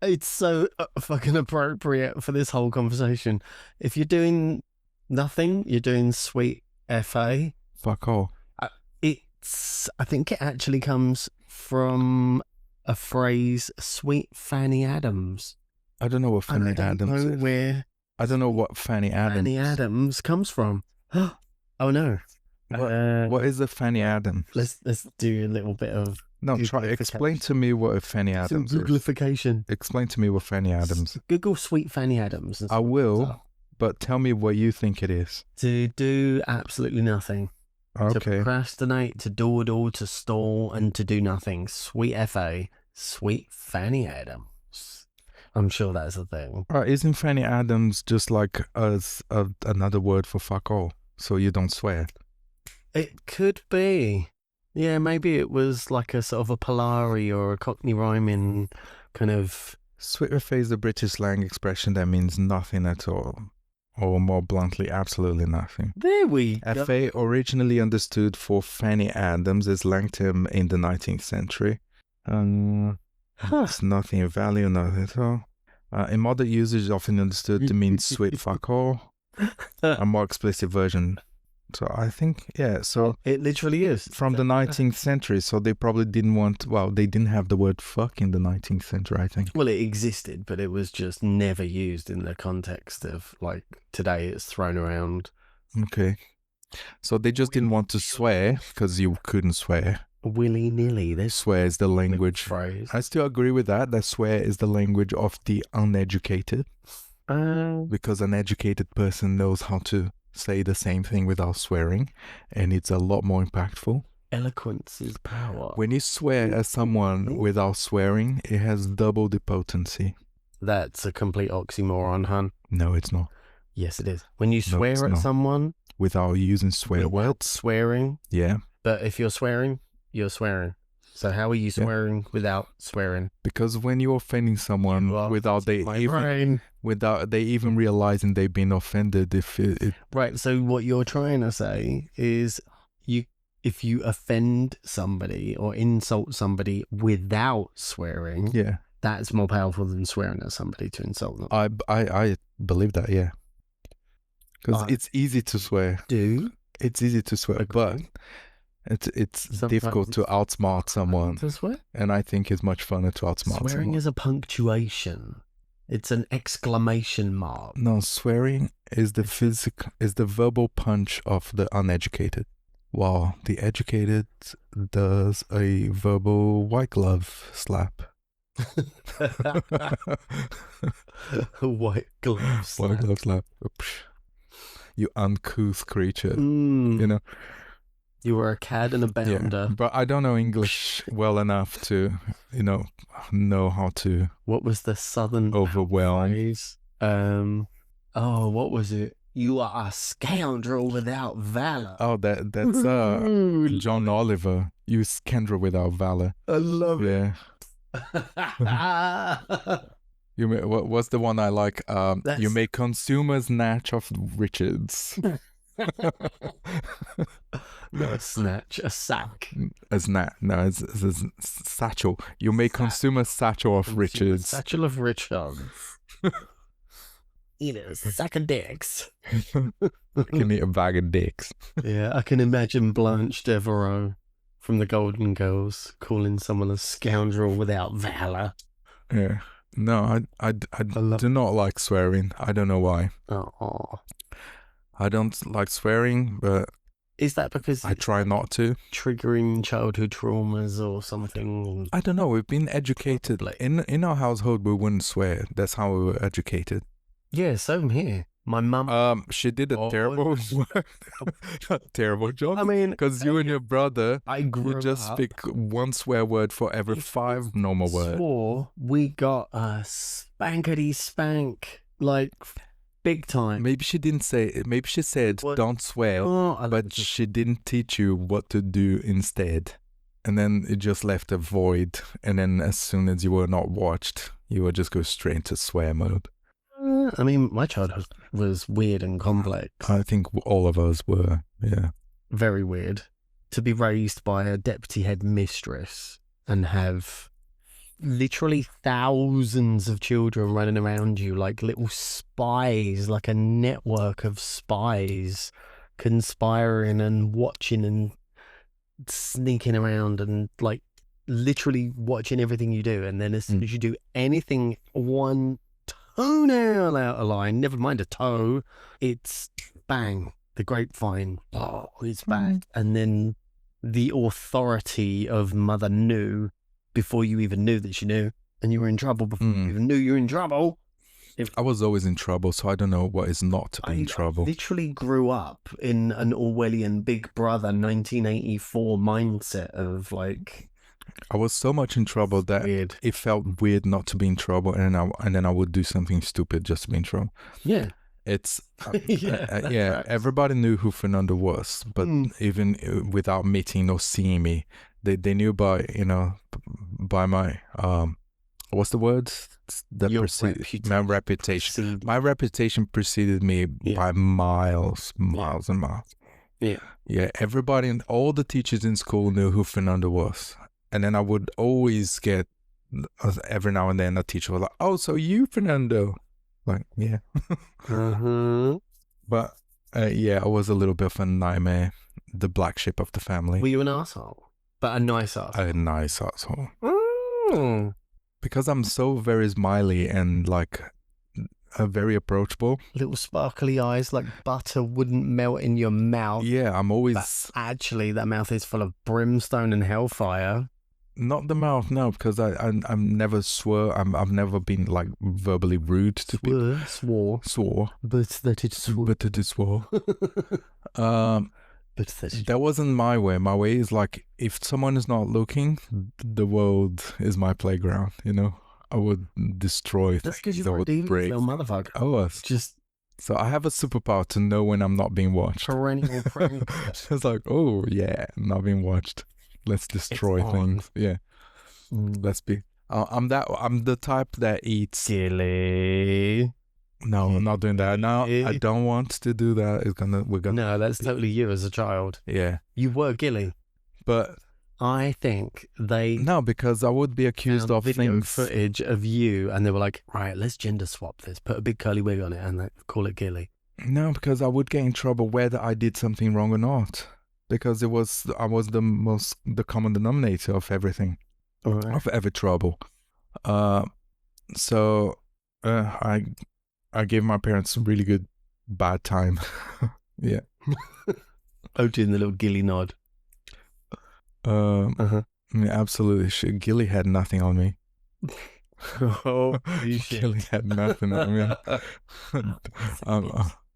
[SPEAKER 2] It's so fucking appropriate for this whole conversation. If you're doing nothing, you're doing sweet FA.
[SPEAKER 1] Fuck all.
[SPEAKER 2] I think it actually comes from a phrase, sweet Fanny Adams.
[SPEAKER 1] I don't know what Fanny Adams is. I don't know what Fanny
[SPEAKER 2] Adams comes from. Oh no.
[SPEAKER 1] What is a Fanny Adams?
[SPEAKER 2] Let's do a little bit of
[SPEAKER 1] explain to me what a Fanny Adams is.
[SPEAKER 2] Googlification.
[SPEAKER 1] Explain to me what Fanny Adams is.
[SPEAKER 2] Google sweet Fanny Adams.
[SPEAKER 1] I will, but tell me what you think it is.
[SPEAKER 2] To do absolutely nothing.
[SPEAKER 1] Okay.
[SPEAKER 2] To procrastinate, to dawdle, to stall, and to do nothing. Sweet FA, sweet Fanny Adams. I'm sure that's a thing.
[SPEAKER 1] Isn't Fanny Adams just like another word for fuck all? So you don't swear.
[SPEAKER 2] It could be. Yeah, maybe it was like a sort of a Polari or a Cockney rhyming kind of...
[SPEAKER 1] Sweet FA is the British slang expression that means nothing at all. Or more bluntly, absolutely nothing.
[SPEAKER 2] There we go.
[SPEAKER 1] FA, originally understood for Fanny Adams, is slang term in the 19th century. It's nothing of value, nothing at all. In modern usage, often understood to mean sweet fuck all. A more explicit version. So I think, so...
[SPEAKER 2] It literally is.
[SPEAKER 1] From the 19th century, so they probably didn't they didn't have the word fuck in the 19th century, I think.
[SPEAKER 2] Well, it existed, but it was just never used in the context of, like, today it's thrown around.
[SPEAKER 1] Okay. So they just didn't want to swear, because you couldn't swear.
[SPEAKER 2] Willy-nilly.
[SPEAKER 1] Swear is the language.
[SPEAKER 2] Phrase.
[SPEAKER 1] I still agree with that swear is the language of the uneducated. Because an educated person knows how to say the same thing without swearing, and it's a lot more impactful.
[SPEAKER 2] Eloquence is power.
[SPEAKER 1] When you swear at someone without swearing, it has double the potency.
[SPEAKER 2] That's a complete oxymoron, hun.
[SPEAKER 1] No, it's not.
[SPEAKER 2] Yes, it is. When you swear at someone
[SPEAKER 1] without using swear words,
[SPEAKER 2] swearing.
[SPEAKER 1] Yeah.
[SPEAKER 2] But if you're swearing, you're swearing. So how are you swearing without swearing?
[SPEAKER 1] Because when you're offending someone without they even realizing they've been offended,
[SPEAKER 2] right. So what you're trying to say is, if you offend somebody or insult somebody without swearing, that's more powerful than swearing at somebody to insult them.
[SPEAKER 1] I believe that, yeah. Because it's easy to swear. It's easy to swear, but it's difficult to outsmart someone.
[SPEAKER 2] To swear?
[SPEAKER 1] And I think it's much funner to outsmart someone.
[SPEAKER 2] Swearing is a punctuation. It's an exclamation mark.
[SPEAKER 1] No, swearing is the verbal punch of the uneducated, while the educated does a verbal white glove slap.
[SPEAKER 2] White glove slap.
[SPEAKER 1] White glove slap. You uncouth creature. You know.
[SPEAKER 2] You were a cad and a bounder.
[SPEAKER 1] Yeah, but I don't know English well enough to, know how to...
[SPEAKER 2] What was the southern
[SPEAKER 1] overwhelm
[SPEAKER 2] phrase? What was it? You are a scoundrel without valor.
[SPEAKER 1] Oh, that's John Oliver. You scoundrel without valor.
[SPEAKER 2] I love it.
[SPEAKER 1] Yeah. What's the one I like? You may consume snatch of riches.
[SPEAKER 2] Not a snatch, a sack.
[SPEAKER 1] A snatch. No, it's a satchel. You may consume a satchel of riches.
[SPEAKER 2] Satchel of riches. Eat a sack of dicks.
[SPEAKER 1] I can eat a bag of dicks.
[SPEAKER 2] Yeah, I can imagine Blanche Devereaux from the Golden Girls calling someone a scoundrel without valor.
[SPEAKER 1] Yeah. No, I do not like swearing. I don't know why.
[SPEAKER 2] Oh.
[SPEAKER 1] I don't like swearing, but
[SPEAKER 2] is that because
[SPEAKER 1] I try not to?
[SPEAKER 2] Triggering childhood traumas or something?
[SPEAKER 1] I don't know. We've been educated. In our household, we wouldn't swear. That's how we were educated.
[SPEAKER 2] Yeah, same here. My mum...
[SPEAKER 1] she did a terrible job.
[SPEAKER 2] I mean...
[SPEAKER 1] Because you and your brother,
[SPEAKER 2] you
[SPEAKER 1] just speak one swear word for every 5 normal words.
[SPEAKER 2] We got a spankety spank, like... Big time.
[SPEAKER 1] Maybe she didn't say. Maybe she said
[SPEAKER 2] What?
[SPEAKER 1] don't swear, but she didn't teach you what to do instead. And then it just left a void. And then as soon as you were not watched, you would just go straight into swear mode.
[SPEAKER 2] I mean, my childhood was weird and complex.
[SPEAKER 1] I think all of us were. Yeah.
[SPEAKER 2] Very weird. To be raised by a deputy head mistress and have literally thousands of children running around you like little spies, like a network of spies conspiring and watching and sneaking around and like literally watching everything you do. And then as soon as you do anything one toenail out of line, never mind a toe, it's bang, the grapevine. Oh, it's bad. And then the authority of Mother knew before you even knew that she knew, and you were in trouble before you even knew you were in trouble.
[SPEAKER 1] I was always in trouble, so I don't know what is not to be in trouble.
[SPEAKER 2] I literally grew up in an Orwellian Big Brother 1984 mindset of like...
[SPEAKER 1] I was so much in trouble that it felt weird not to be in trouble, and then I would do something stupid just to be in trouble.
[SPEAKER 2] Yeah.
[SPEAKER 1] It's
[SPEAKER 2] yeah.
[SPEAKER 1] Everybody knew who Fernando was, but even without meeting or seeing me, they knew by by my what's the word? My reputation. My reputation preceded me by miles and miles. Yeah. Everybody and all the teachers in school knew who Fernando was, and then I would always get every now and then a teacher was like, "Oh, so you Fernando?" Like, yeah. But I was a little bit of a nightmare, the black sheep of the family.
[SPEAKER 2] Were you an asshole? But a nice asshole.
[SPEAKER 1] A nice asshole. Because I'm so very smiley and like very approachable.
[SPEAKER 2] Little sparkly eyes like butter wouldn't melt in your mouth.
[SPEAKER 1] Yeah, I'm always...
[SPEAKER 2] But actually, that mouth is full of brimstone and hellfire.
[SPEAKER 1] Not the mouth, no, because I've never swore. I've never been like verbally rude to people. Swore.
[SPEAKER 2] But that it swore.
[SPEAKER 1] But it is swore. That wasn't my way. My way is like, if someone is not looking, the world is my playground. I would destroy things.
[SPEAKER 2] That's because you're a little motherfucker.
[SPEAKER 1] I was
[SPEAKER 2] just.
[SPEAKER 1] So I have a superpower to know when I'm not being watched.
[SPEAKER 2] Perennial
[SPEAKER 1] It's like, oh yeah, not being watched. Let's destroy things. Yeah. Let's be. I'm the type that eats.
[SPEAKER 2] Gilly.
[SPEAKER 1] No, I'm not doing that. No, I don't want to do that. We're gonna.
[SPEAKER 2] No, that's totally you as a child.
[SPEAKER 1] Yeah.
[SPEAKER 2] You were Gilly.
[SPEAKER 1] But
[SPEAKER 2] I think
[SPEAKER 1] No, because I would be accused of
[SPEAKER 2] video
[SPEAKER 1] things.
[SPEAKER 2] footage of you, and they were like, right, let's gender swap this. Put a big curly wig on it, and call it Gilly.
[SPEAKER 1] No, because I would get in trouble whether I did something wrong or not. Because I was the common denominator of everything, of every trouble. So I gave my parents a really good bad time. Yeah.
[SPEAKER 2] Doing the little Gilly nod.
[SPEAKER 1] Yeah, absolutely. Gilly had nothing on me.
[SPEAKER 2] Oh,
[SPEAKER 1] Gilly had nothing on me.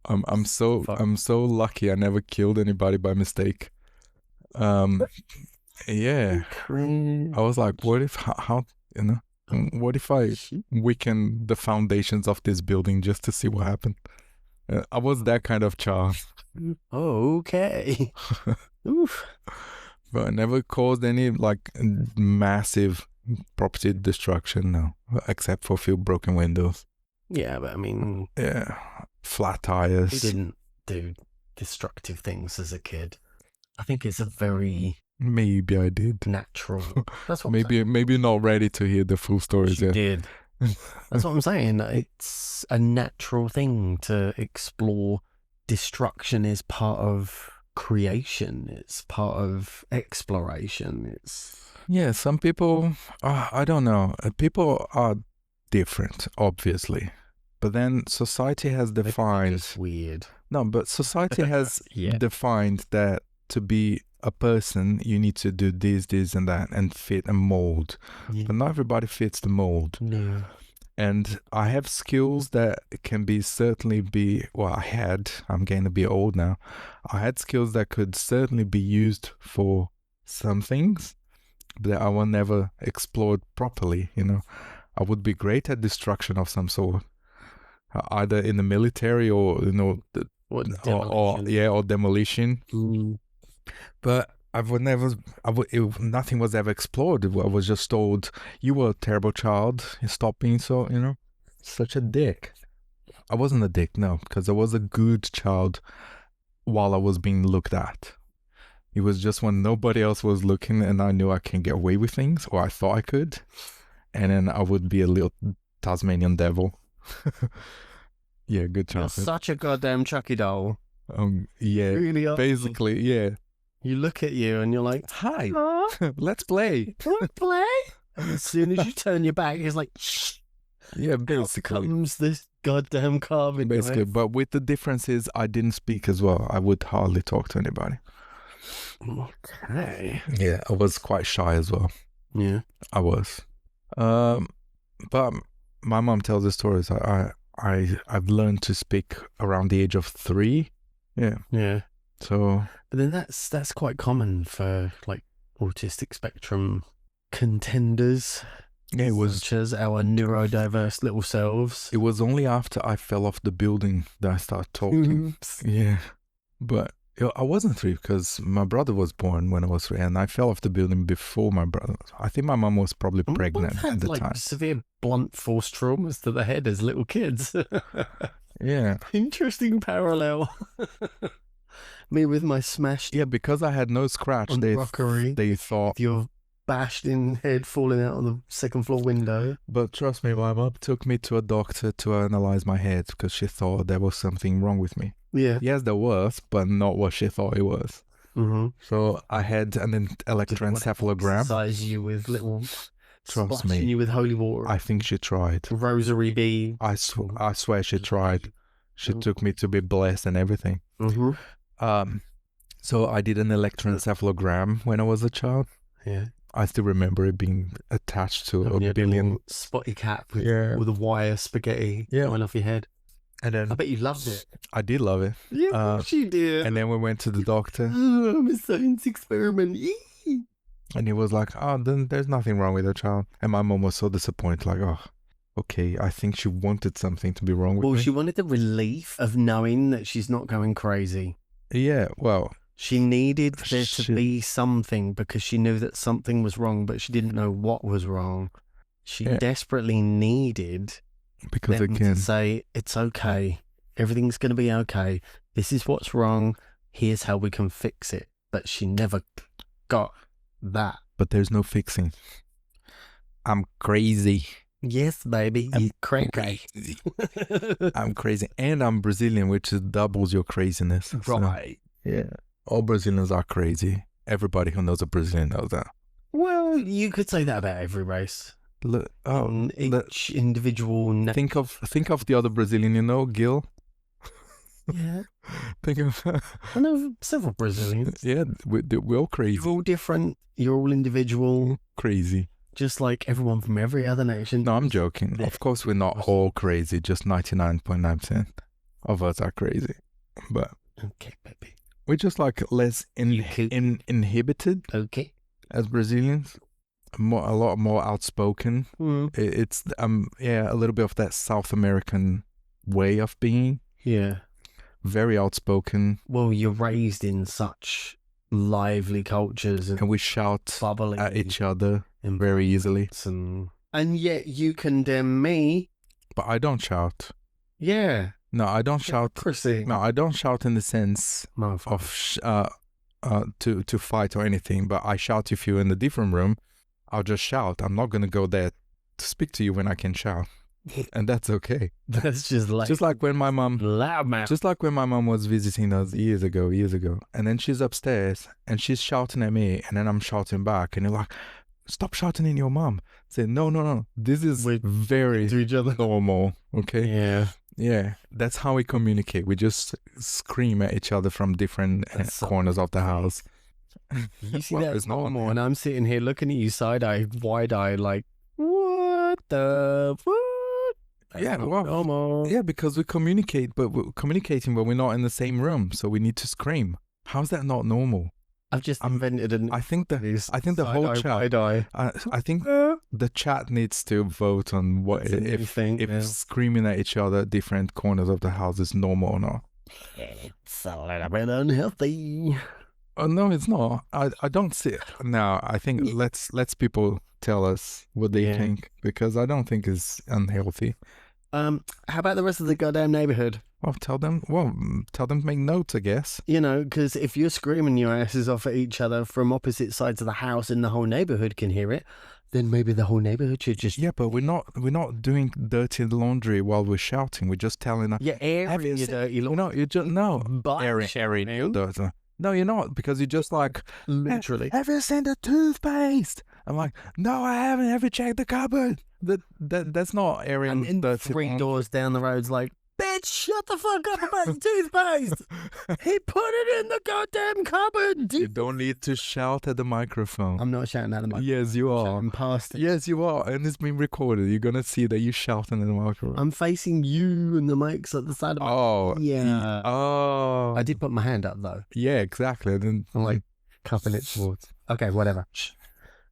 [SPEAKER 1] I'm so lucky I never killed anybody by mistake. Yeah. I was like, what if what if I weaken the foundations of this building just to see what happened? I was that kind of child.
[SPEAKER 2] Okay. Oof.
[SPEAKER 1] But I never caused any like massive property destruction, no, except for a few broken windows.
[SPEAKER 2] Yeah, but I mean,
[SPEAKER 1] yeah, flat tires.
[SPEAKER 2] You didn't do destructive things as a kid. I think it's a very
[SPEAKER 1] maybe I did
[SPEAKER 2] natural. That's what
[SPEAKER 1] maybe not ready to hear the full stories yet.
[SPEAKER 2] Did. That's what I'm saying. It's a natural thing to explore. Destruction is part of creation. It's part of exploration.
[SPEAKER 1] Yeah, some people, I don't know. People are different, obviously. But then society has defined...
[SPEAKER 2] It's weird.
[SPEAKER 1] No, but society has defined that to be a person, you need to do this, and that, and fit a mold. Yeah. But not everybody fits the mold.
[SPEAKER 2] No.
[SPEAKER 1] And I have skills that can I'm getting to be old now. I had skills that could certainly be used for some things that I will never explore properly, I would be great at destruction of some sort. either in the military or
[SPEAKER 2] What
[SPEAKER 1] or demolition. But nothing was ever explored. I was just told, you were a terrible child. Stop being so, such a dick. I wasn't a dick, no, because I was a good child while I was being looked at. It was just when nobody else was looking and I knew I can get away with things, or I thought I could. And then I would be a little Tasmanian devil. Yeah, good childhood.
[SPEAKER 2] You're such a goddamn Chucky doll.
[SPEAKER 1] Yeah,
[SPEAKER 2] Really are.
[SPEAKER 1] basically, yeah.
[SPEAKER 2] You look at you and you're like,
[SPEAKER 1] hi, let's play.
[SPEAKER 2] Let's play? And as soon as you turn your back, it's like,
[SPEAKER 1] yeah, basically.
[SPEAKER 2] Out comes this goddamn carving.
[SPEAKER 1] Basically, but with the difference is I didn't speak as well. I would hardly talk to anybody.
[SPEAKER 2] Okay.
[SPEAKER 1] Yeah, I was quite shy as well.
[SPEAKER 2] Yeah.
[SPEAKER 1] I was. But my mom tells the stories. I've learned to speak around the age of 3. Yeah.
[SPEAKER 2] Yeah.
[SPEAKER 1] So.
[SPEAKER 2] But then that's quite common for like autistic spectrum contenders.
[SPEAKER 1] Yeah, it was.
[SPEAKER 2] Such as our neurodiverse little selves.
[SPEAKER 1] It was only after I fell off the building that I started talking.
[SPEAKER 2] Oops.
[SPEAKER 1] Yeah. But I wasn't 3 because my brother was born when I was 3 and I fell off the building before my brother. I think my mum was probably pregnant at the time.
[SPEAKER 2] Severe blunt force traumas to the head as little kids.
[SPEAKER 1] Yeah.
[SPEAKER 2] Interesting parallel. Me with my smashed.
[SPEAKER 1] Yeah, because I had no scratch. They thought.
[SPEAKER 2] Your bashed in head falling out on the second floor window.
[SPEAKER 1] But trust me, my mum took me to a doctor to analyze my head because she thought there was something wrong with me.
[SPEAKER 2] Yeah.
[SPEAKER 1] Yes, there was, but not what she thought it was.
[SPEAKER 2] Mm-hmm.
[SPEAKER 1] So I had an electroencephalogram.
[SPEAKER 2] Size you with little.
[SPEAKER 1] Trust me.
[SPEAKER 2] You with holy water.
[SPEAKER 1] I think she tried.
[SPEAKER 2] Rosary bead.
[SPEAKER 1] I swear she tried. She took me to be blessed and everything.
[SPEAKER 2] Mm-hmm.
[SPEAKER 1] So I did an electroencephalogram when I was a child.
[SPEAKER 2] Yeah.
[SPEAKER 1] I still remember it being attached to a billion
[SPEAKER 2] spotty cap with a wire spaghetti going off your head.
[SPEAKER 1] And then
[SPEAKER 2] I bet you loved it.
[SPEAKER 1] I did love it.
[SPEAKER 2] Yeah, you did.
[SPEAKER 1] And then we went to the doctor.
[SPEAKER 2] I'm a science experiment.
[SPEAKER 1] And he was like, "Oh, then there's nothing wrong with her child." And my mom was so disappointed, like, "Oh, okay, I think she wanted something to be wrong with me."
[SPEAKER 2] Well, she wanted the relief of knowing that she's not going crazy.
[SPEAKER 1] Yeah, well.
[SPEAKER 2] She needed there to be something because she knew that something was wrong, but she didn't know what was wrong. She desperately needed
[SPEAKER 1] because
[SPEAKER 2] them to say, it's okay. Everything's going to be okay. This is what's wrong. Here's how we can fix it. But she never got that.
[SPEAKER 1] But there's no fixing. I'm crazy.
[SPEAKER 2] Yes, baby.
[SPEAKER 1] I'm crazy. I'm crazy. And I'm Brazilian, which doubles your craziness.
[SPEAKER 2] Right.
[SPEAKER 1] So, yeah. All Brazilians are crazy. Everybody who knows a Brazilian knows that.
[SPEAKER 2] Well, you could say that about every race.
[SPEAKER 1] Look,
[SPEAKER 2] each individual.
[SPEAKER 1] Think of the other Brazilian, Gil.
[SPEAKER 2] Yeah.
[SPEAKER 1] Think of.
[SPEAKER 2] I know several Brazilians.
[SPEAKER 1] Yeah, we're all crazy.
[SPEAKER 2] You're all different. You're all individual.
[SPEAKER 1] Crazy.
[SPEAKER 2] Just like everyone from every other nation.
[SPEAKER 1] No, I'm joking. Of course, we're not all crazy. Just 99.9% of us are crazy. But.
[SPEAKER 2] Okay, baby.
[SPEAKER 1] We're just like less inhibited.
[SPEAKER 2] Okay.
[SPEAKER 1] As Brazilians. A lot more outspoken. It's a little bit of that South American way of being.
[SPEAKER 2] Yeah.
[SPEAKER 1] Very outspoken.
[SPEAKER 2] Well, you're raised in such lively cultures.
[SPEAKER 1] And we shout
[SPEAKER 2] bubbly
[SPEAKER 1] at each other very easily.
[SPEAKER 2] And yet you condemn me.
[SPEAKER 1] But I don't shout.
[SPEAKER 2] Yeah.
[SPEAKER 1] No, I don't shout.
[SPEAKER 2] Chrissy.
[SPEAKER 1] No, I don't shout in the sense of to fight or anything. But I shout if you're in a different room. I'll just shout. I'm not gonna go there to speak to you when I can shout, and that's okay.
[SPEAKER 2] That's just
[SPEAKER 1] like when my mom
[SPEAKER 2] loud mouth.
[SPEAKER 1] Just like when my mom was visiting us years ago, and then she's upstairs and she's shouting at me, and then I'm shouting back, and you're like, "Stop shouting at your mom." Say, "No. This is very
[SPEAKER 2] to each other
[SPEAKER 1] normal." Okay.
[SPEAKER 2] Yeah.
[SPEAKER 1] Yeah, that's how we communicate. We just scream at each other from different corners of the house.
[SPEAKER 2] You see that as normal, and I'm sitting here looking at you side-eye, wide-eye, like, what the fuck?
[SPEAKER 1] Yeah, well, yeah, because we communicate, but we're communicating, but we're not in the same room, so we need to scream. How's that not normal?
[SPEAKER 2] I've just invented an.
[SPEAKER 1] I think the whole chat. I think the chat needs to vote on what
[SPEAKER 2] That's a new thing,
[SPEAKER 1] if
[SPEAKER 2] yeah.
[SPEAKER 1] screaming at each other at different corners of the house is normal or not.
[SPEAKER 2] It's a little bit unhealthy.
[SPEAKER 1] Oh no, it's not. I don't see it. Now I think let's people tell us what they think, because I don't think it's unhealthy.
[SPEAKER 2] How about the rest of the goddamn neighborhood?
[SPEAKER 1] Well, tell them to make notes, I guess.
[SPEAKER 2] You know, because if you're screaming your asses off at each other from opposite sides of the house and the whole neighborhood can hear it, then maybe the whole neighborhood should just...
[SPEAKER 1] Yeah, but we're not doing dirty laundry while we're shouting. We're just telling...
[SPEAKER 2] airing your dirty laundry.
[SPEAKER 1] No, you just... No.
[SPEAKER 2] But
[SPEAKER 1] sharing. No, you're not, because you're just like...
[SPEAKER 2] Literally.
[SPEAKER 1] Have you seen the toothpaste? I'm like, no, I haven't. Have you checked the cupboard? That's not airing.
[SPEAKER 2] And then 3 doors down the road's like, bitch, shut the fuck up about your toothpaste. He put it in the goddamn cupboard.
[SPEAKER 1] You don't need to shout at the microphone.
[SPEAKER 2] I'm not shouting at the microphone.
[SPEAKER 1] Yes, you are.
[SPEAKER 2] I'm past it.
[SPEAKER 1] Yes, you are. And it's been recorded. You're going to see that you're shouting at the microphone.
[SPEAKER 2] I'm facing you and the mic's at the side of my...
[SPEAKER 1] Oh.
[SPEAKER 2] Yeah.
[SPEAKER 1] Oh.
[SPEAKER 2] I did put my hand up, though.
[SPEAKER 1] Yeah, exactly. Then
[SPEAKER 2] I'm like cupping it towards... Okay, whatever.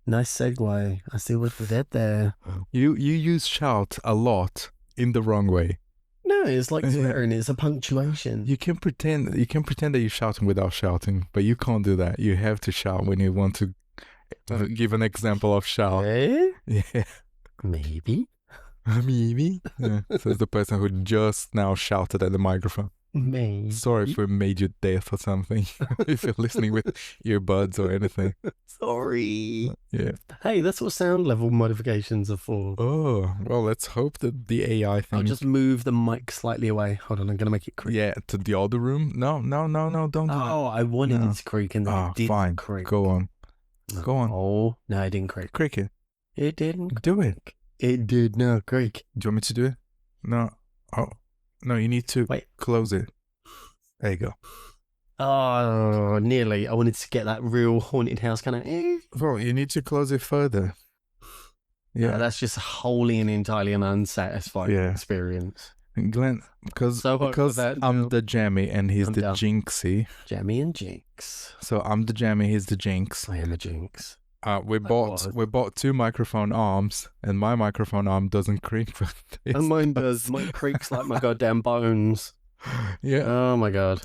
[SPEAKER 2] Nice segue. I see what we did there.
[SPEAKER 1] You use shout a lot in the wrong way.
[SPEAKER 2] No, it's like swearing. It's a punctuation.
[SPEAKER 1] You can pretend that you're shouting without shouting, but you can't do that. You have to shout when you want to give an example of shout.
[SPEAKER 2] Eh?
[SPEAKER 1] Yeah.
[SPEAKER 2] Maybe.
[SPEAKER 1] Maybe. Yeah. So it's the person who just now shouted at the microphone.
[SPEAKER 2] Maybe.
[SPEAKER 1] Sorry if we made you deaf or something. If you're listening with earbuds or anything.
[SPEAKER 2] Sorry.
[SPEAKER 1] Yeah.
[SPEAKER 2] Hey, that's what sound level modifications are for.
[SPEAKER 1] Oh, well, let's hope that the AI thing...
[SPEAKER 2] I'll just move the mic slightly away. Hold on, I'm going to make it creak.
[SPEAKER 1] Yeah, to the other room? No, don't do that.
[SPEAKER 2] Oh, I wanted it to creak and then it didn't
[SPEAKER 1] fine.
[SPEAKER 2] creak.
[SPEAKER 1] Go on. Go on.
[SPEAKER 2] Oh, no, it didn't creak.
[SPEAKER 1] Creak it.
[SPEAKER 2] It didn't.
[SPEAKER 1] Do it.
[SPEAKER 2] It did not creak.
[SPEAKER 1] Do you want me to do it? No. Oh, no, you need to close it. There you go.
[SPEAKER 2] Oh, nearly. I wanted to get that real haunted house kind of...
[SPEAKER 1] Well, you need to close it further. Yeah.
[SPEAKER 2] That's just wholly and entirely an unsatisfying experience.
[SPEAKER 1] Glenn, because
[SPEAKER 2] that,
[SPEAKER 1] I'm the jammy and he's the
[SPEAKER 2] down.
[SPEAKER 1] Jinxie.
[SPEAKER 2] Jammy and Jinx.
[SPEAKER 1] So I'm the jammy, he's the Jinx.
[SPEAKER 2] I am a Jinx.
[SPEAKER 1] We bought 2 microphone arms, and my microphone arm doesn't creak.
[SPEAKER 2] And mine does. Mine creaks like my goddamn bones.
[SPEAKER 1] Yeah.
[SPEAKER 2] Oh my god.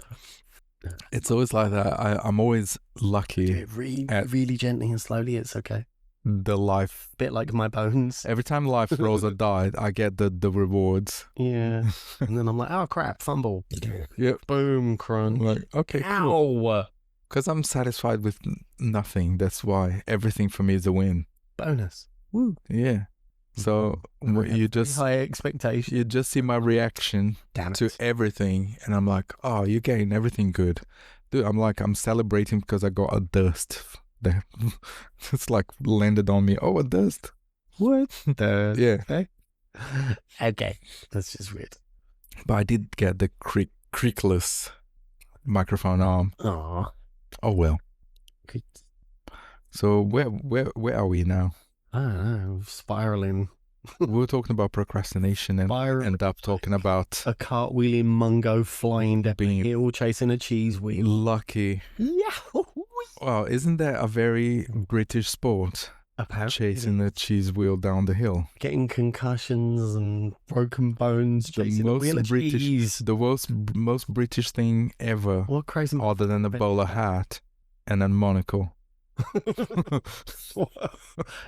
[SPEAKER 1] It's always like that. I'm always lucky.
[SPEAKER 2] Do it really gently and slowly. It's okay.
[SPEAKER 1] The life,
[SPEAKER 2] bit like my bones.
[SPEAKER 1] Every time life rolls a die, I get the rewards.
[SPEAKER 2] Yeah. And then I'm like, oh crap, fumble.
[SPEAKER 1] Yep.
[SPEAKER 2] Boom, crunch.
[SPEAKER 1] Like, okay, cool. Because I'm satisfied with nothing. That's why everything for me is a win.
[SPEAKER 2] Bonus.
[SPEAKER 1] Woo. Yeah. So you just
[SPEAKER 2] high expectations.
[SPEAKER 1] You just see my reaction to everything, and I'm like, oh, you're getting everything good, dude. I'm celebrating because I got a dust. It's like landed on me. Oh, a dust.
[SPEAKER 2] What?
[SPEAKER 1] Yeah.
[SPEAKER 2] Okay. That's just weird.
[SPEAKER 1] But I did get the creakless microphone arm.
[SPEAKER 2] Aww.
[SPEAKER 1] Oh well. So where are we now?
[SPEAKER 2] I don't know. Spiraling.
[SPEAKER 1] We were talking about procrastination and end up talking about
[SPEAKER 2] a cartwheeling mungo flying down a hill chasing a cheese wheel.
[SPEAKER 1] Lucky.
[SPEAKER 2] Yeah.
[SPEAKER 1] Well, isn't that a very British sport?
[SPEAKER 2] Apparently.
[SPEAKER 1] Chasing a cheese wheel down the hill.
[SPEAKER 2] Getting concussions and broken bones. Chasing a wheel of cheese.
[SPEAKER 1] The most British thing ever.
[SPEAKER 2] What crazy?
[SPEAKER 1] Other than a bowler hat and a monocle.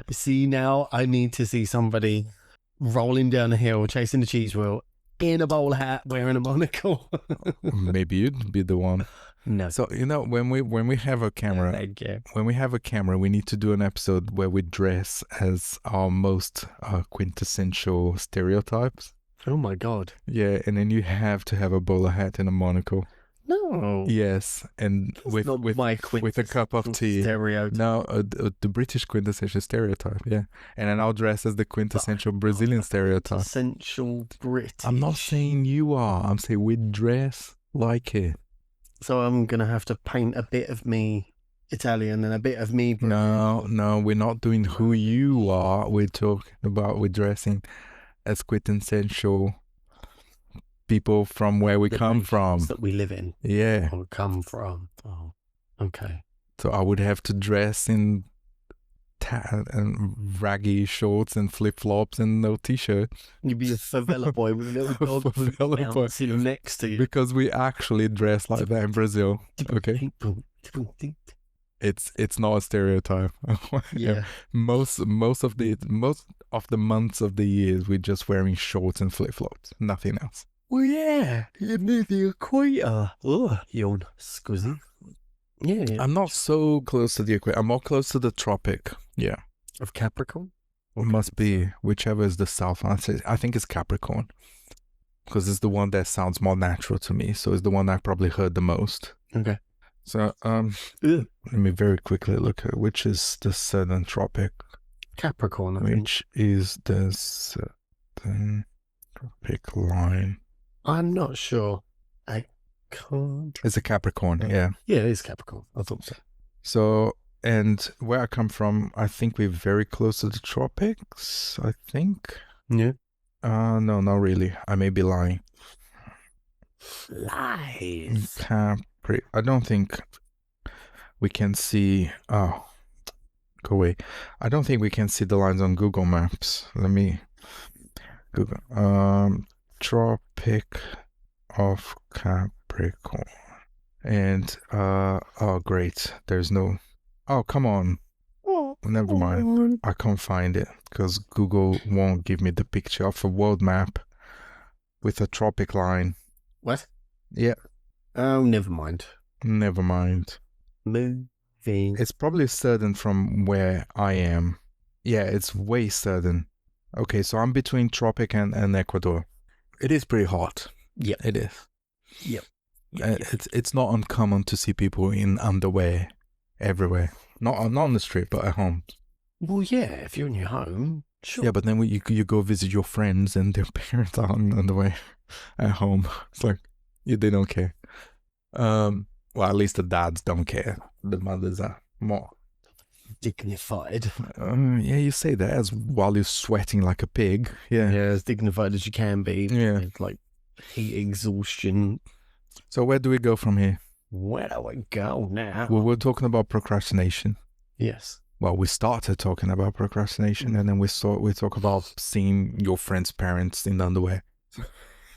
[SPEAKER 2] See, now I need to see somebody rolling down a hill chasing a cheese wheel in a bowler hat wearing a monocle.
[SPEAKER 1] Maybe you'd be the one.
[SPEAKER 2] No.
[SPEAKER 1] So when we have a camera, we need to do an episode where we dress as our most quintessential stereotypes.
[SPEAKER 2] Oh my god.
[SPEAKER 1] Yeah, and then you have to have a bowler hat and a monocle.
[SPEAKER 2] No.
[SPEAKER 1] Yes, and with a cup of tea.
[SPEAKER 2] Stereotype.
[SPEAKER 1] No, the British quintessential stereotype. Yeah, and then I'll dress as the quintessential Brazilian stereotype.
[SPEAKER 2] Quintessential British.
[SPEAKER 1] I'm not saying you are. I'm saying we dress like it.
[SPEAKER 2] So I'm gonna have to paint a bit of me Italian and a bit of me British.
[SPEAKER 1] No, we're not doing who you are. We're talking about we're dressing as quintessential people from where we come from.
[SPEAKER 2] That we live in.
[SPEAKER 1] Yeah.
[SPEAKER 2] Or come from. Oh, okay.
[SPEAKER 1] So I would have to dress in and raggy shorts and flip flops and no t-shirt.
[SPEAKER 2] You'd be a favela boy with a little dog
[SPEAKER 1] Favela boy.
[SPEAKER 2] bouncing next to you.
[SPEAKER 1] Because we actually dress like that in Brazil. Okay, it's not a stereotype.
[SPEAKER 2] Yeah.
[SPEAKER 1] Most of the months of the years we're just wearing shorts and flip flops, nothing else.
[SPEAKER 2] Well, yeah, you're near the equator. Oh, yawn, scusi. Yeah, yeah.
[SPEAKER 1] I'm not so close to the equator. I'm more close to the tropic. Yeah.
[SPEAKER 2] Of Capricorn?
[SPEAKER 1] It must be whichever is the south. I think it's Capricorn. Because it's the one that sounds more natural to me. So it's the one I probably heard the most.
[SPEAKER 2] Okay.
[SPEAKER 1] So let me very quickly look at which is the southern tropic.
[SPEAKER 2] Capricorn, I think.
[SPEAKER 1] Which is the southern tropic line.
[SPEAKER 2] I'm not sure. I can't.
[SPEAKER 1] It's a Capricorn, yeah.
[SPEAKER 2] Yeah, it is Capricorn. I thought so.
[SPEAKER 1] So, and where I come from, I think we're very close to the tropics, I think.
[SPEAKER 2] Yeah.
[SPEAKER 1] No, not really. I may be lying.
[SPEAKER 2] Lies.
[SPEAKER 1] I don't think we can see... Oh, go away. I don't think we can see the lines on Google Maps. Let me... Google. Tropic of Capricorn. And, oh, great. There's no... Oh, come on. Never mind. I can't find it because Google won't give me the picture of a world map with a tropic line.
[SPEAKER 2] What?
[SPEAKER 1] Yeah.
[SPEAKER 2] Oh, never mind.
[SPEAKER 1] Never mind.
[SPEAKER 2] Moving.
[SPEAKER 1] It's probably southern from where I am. Yeah, it's way southern. Okay, so I'm between tropic and Ecuador. It is pretty hot.
[SPEAKER 2] Yeah.
[SPEAKER 1] It is.
[SPEAKER 2] Yep.
[SPEAKER 1] It's not uncommon to see people in underwear everywhere. Not on the street, but at home.
[SPEAKER 2] Well, yeah, if you're in your home, sure.
[SPEAKER 1] Yeah, but then you go visit your friends and their parents are on underwear at home. It's like, they don't care. Well, at least the dads don't care. The mothers are more
[SPEAKER 2] dignified.
[SPEAKER 1] Yeah, you say that as while you're sweating like a pig. Yeah.
[SPEAKER 2] Yeah, as dignified as you can be.
[SPEAKER 1] Yeah.
[SPEAKER 2] With, like heat exhaustion.
[SPEAKER 1] So where do we go from here?
[SPEAKER 2] Where do we go now?
[SPEAKER 1] Well, we're talking about procrastination.
[SPEAKER 2] Yes.
[SPEAKER 1] Well, we started talking about procrastination, and then we talk about seeing your friend's parents in underwear.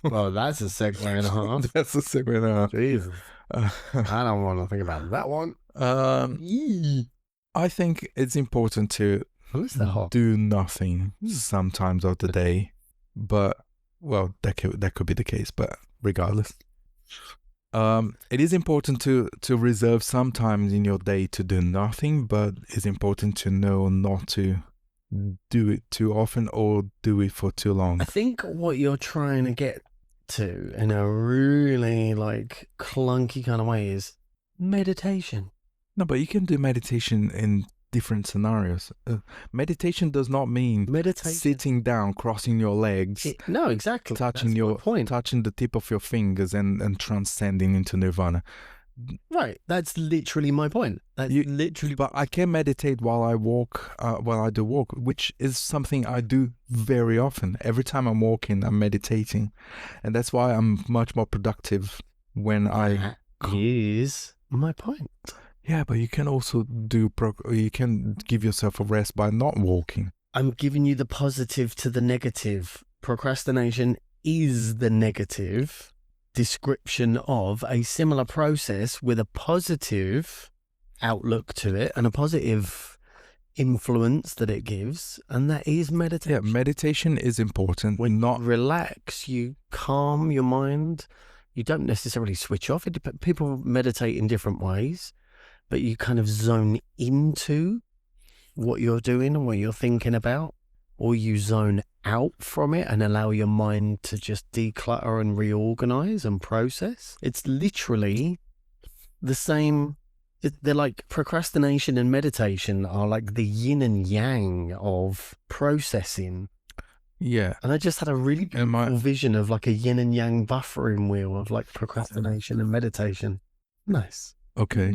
[SPEAKER 2] Well, that's a segue and a half.
[SPEAKER 1] That's a segue and a half.
[SPEAKER 2] Jesus. I don't want to think about that one.
[SPEAKER 1] I think it's important to do nothing sometimes of the day, but well, that could be the case. But regardless, it is important to reserve some time in your day to do nothing, but it's important to know not to do it too often or do it for too long.
[SPEAKER 2] I think what you're trying to get to in a really like clunky kind of way is meditation.
[SPEAKER 1] No, but you can do meditation in different scenarios. Meditation does not mean sitting down, crossing your legs.
[SPEAKER 2] No, exactly.
[SPEAKER 1] Touching the tip of your fingers and transcending into nirvana.
[SPEAKER 2] Right, that's literally my point.
[SPEAKER 1] But I can meditate while I walk, while I do walk, which is something I do very often. Every time I'm walking, I'm meditating, and that's why I'm much more productive when I.
[SPEAKER 2] Is my point.
[SPEAKER 1] Yeah, but you can also you can give yourself a rest by not walking.
[SPEAKER 2] I'm giving you the positive to the negative. Procrastination is the negative description of a similar process with a positive outlook to it and a positive influence that it gives, and that is meditation.
[SPEAKER 1] Yeah, meditation is important.
[SPEAKER 2] When you relax, you calm your mind. You don't necessarily switch off. People meditate in different ways, but you kind of zone into what you're doing and what you're thinking about, or you zone out from it and allow your mind to just declutter and reorganize and process. It's literally the same. They're like procrastination and meditation are like the yin and yang of processing.
[SPEAKER 1] Yeah.
[SPEAKER 2] And I just had a really beautiful vision of like a yin and yang buffering wheel of like procrastination and meditation. Nice.
[SPEAKER 1] Okay.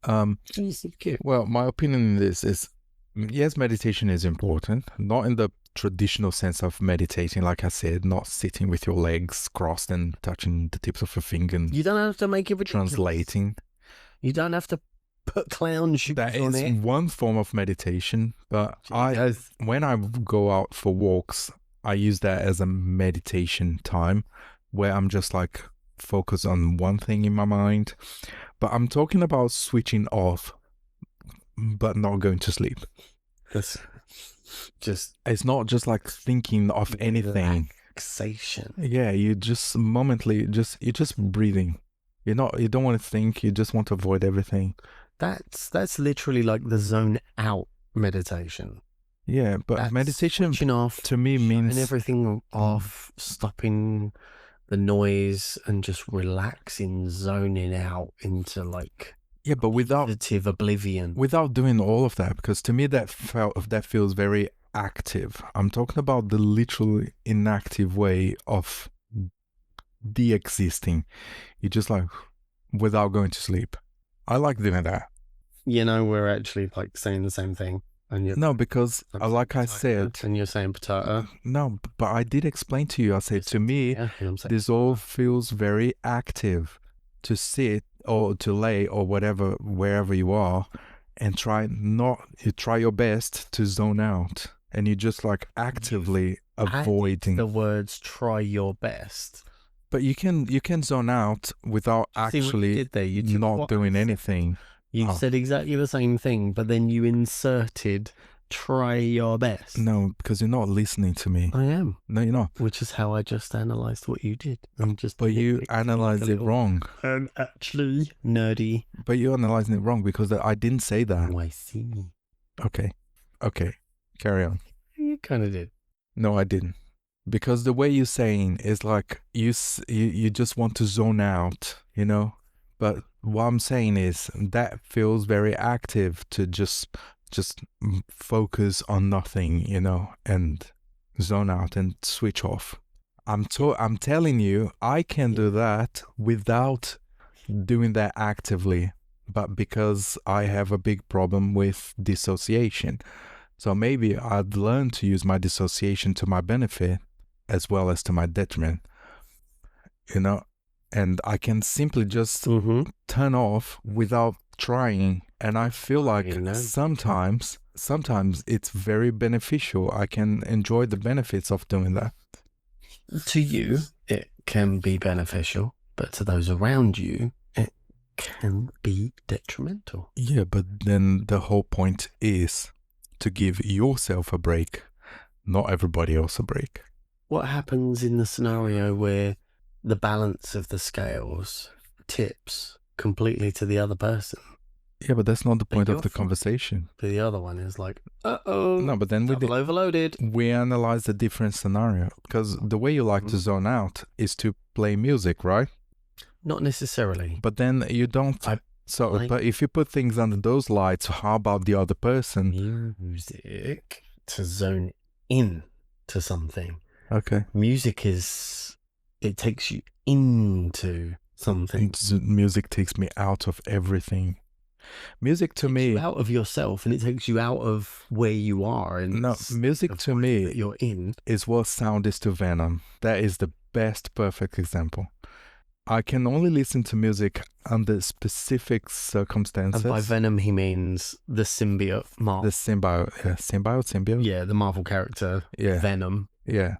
[SPEAKER 1] Well, my opinion on this is, yes, meditation is important, not in the traditional sense of meditating, like I said, not sitting with your legs crossed and touching the tips of your finger and
[SPEAKER 2] you don't have to make it
[SPEAKER 1] translating.
[SPEAKER 2] You don't have to put clown shoes
[SPEAKER 1] That
[SPEAKER 2] on
[SPEAKER 1] is
[SPEAKER 2] it.
[SPEAKER 1] one form of meditation, but when I go out for walks, I use that as a meditation time where I'm just like focus on one thing in my mind. But I'm talking about switching off, but not going to sleep.
[SPEAKER 2] That's just...
[SPEAKER 1] It's not just like thinking of anything.
[SPEAKER 2] Relaxation.
[SPEAKER 1] Yeah, you just momently, you're just breathing. You don't want to think, you just want to avoid everything.
[SPEAKER 2] That's literally like the zone out meditation.
[SPEAKER 1] Yeah, but
[SPEAKER 2] That's
[SPEAKER 1] meditation
[SPEAKER 2] switching off
[SPEAKER 1] to me means
[SPEAKER 2] everything off, stopping the noise and just relaxing, zoning out into like
[SPEAKER 1] but without
[SPEAKER 2] positive oblivion.
[SPEAKER 1] Without doing all of that, because to me that feels very active. I'm talking about the literally inactive way of de-existing. You just like without going to sleep. I like doing that.
[SPEAKER 2] We're actually like saying the same thing. And
[SPEAKER 1] no, because like I said,
[SPEAKER 2] and you're saying potato.
[SPEAKER 1] No, but I did explain to you. I said to me, this all feels very active. To sit or to lay or whatever, wherever you are, and you try your best to zone out, and you just like actively avoiding
[SPEAKER 2] the words "try your best."
[SPEAKER 1] But you can zone out without actually not doing anything.
[SPEAKER 2] You said exactly the same thing, but then you inserted "try your best."
[SPEAKER 1] No, because you're not listening to me.
[SPEAKER 2] I am.
[SPEAKER 1] No, you're not.
[SPEAKER 2] Which is how I just analysed what you did.
[SPEAKER 1] But you analysed it wrong.
[SPEAKER 2] I'm actually nerdy.
[SPEAKER 1] But you're analysing it wrong because I didn't say that.
[SPEAKER 2] Oh, I see.
[SPEAKER 1] Okay. Carry on.
[SPEAKER 2] You kind of did.
[SPEAKER 1] No, I didn't. Because the way you're saying is like you just want to zone out, But what I'm saying is that feels very active to just focus on nothing, and zone out and switch off. I'm telling you, I can do that without doing that actively, but because I have a big problem with dissociation. So maybe I'd learn to use my dissociation to my benefit as well as to my detriment, and I can simply just turn off without trying. And I feel like sometimes it's very beneficial. I can enjoy the benefits of doing that.
[SPEAKER 2] To you, it can be beneficial, but to those around you, it can be detrimental.
[SPEAKER 1] Yeah, but then the whole point is to give yourself a break, not everybody else a break.
[SPEAKER 2] What happens in the scenario where the balance of the scales tips completely to the other person?
[SPEAKER 1] Yeah, but that's not the point of the conversation.
[SPEAKER 2] But the other one is like, uh-oh.
[SPEAKER 1] No, but then
[SPEAKER 2] overloaded.
[SPEAKER 1] We analyze a different scenario, because the way you like to zone out is to play music, right?
[SPEAKER 2] Not necessarily.
[SPEAKER 1] But then you don't. But if you put things under those lights, how about the other person?
[SPEAKER 2] Music to zone in to something.
[SPEAKER 1] Okay.
[SPEAKER 2] Music it takes you into something.
[SPEAKER 1] Music takes me out of everything. Music to me,
[SPEAKER 2] you out of yourself, and it takes you out of where you are. And
[SPEAKER 1] music to me
[SPEAKER 2] that you're in
[SPEAKER 1] is what sound is to Venom. That is the best perfect example. I can only listen to music under specific circumstances.
[SPEAKER 2] And by Venom, he means the symbiote Marvel.
[SPEAKER 1] The symbiote.
[SPEAKER 2] Yeah, the Marvel character.
[SPEAKER 1] Yeah.
[SPEAKER 2] Venom.
[SPEAKER 1] Yeah.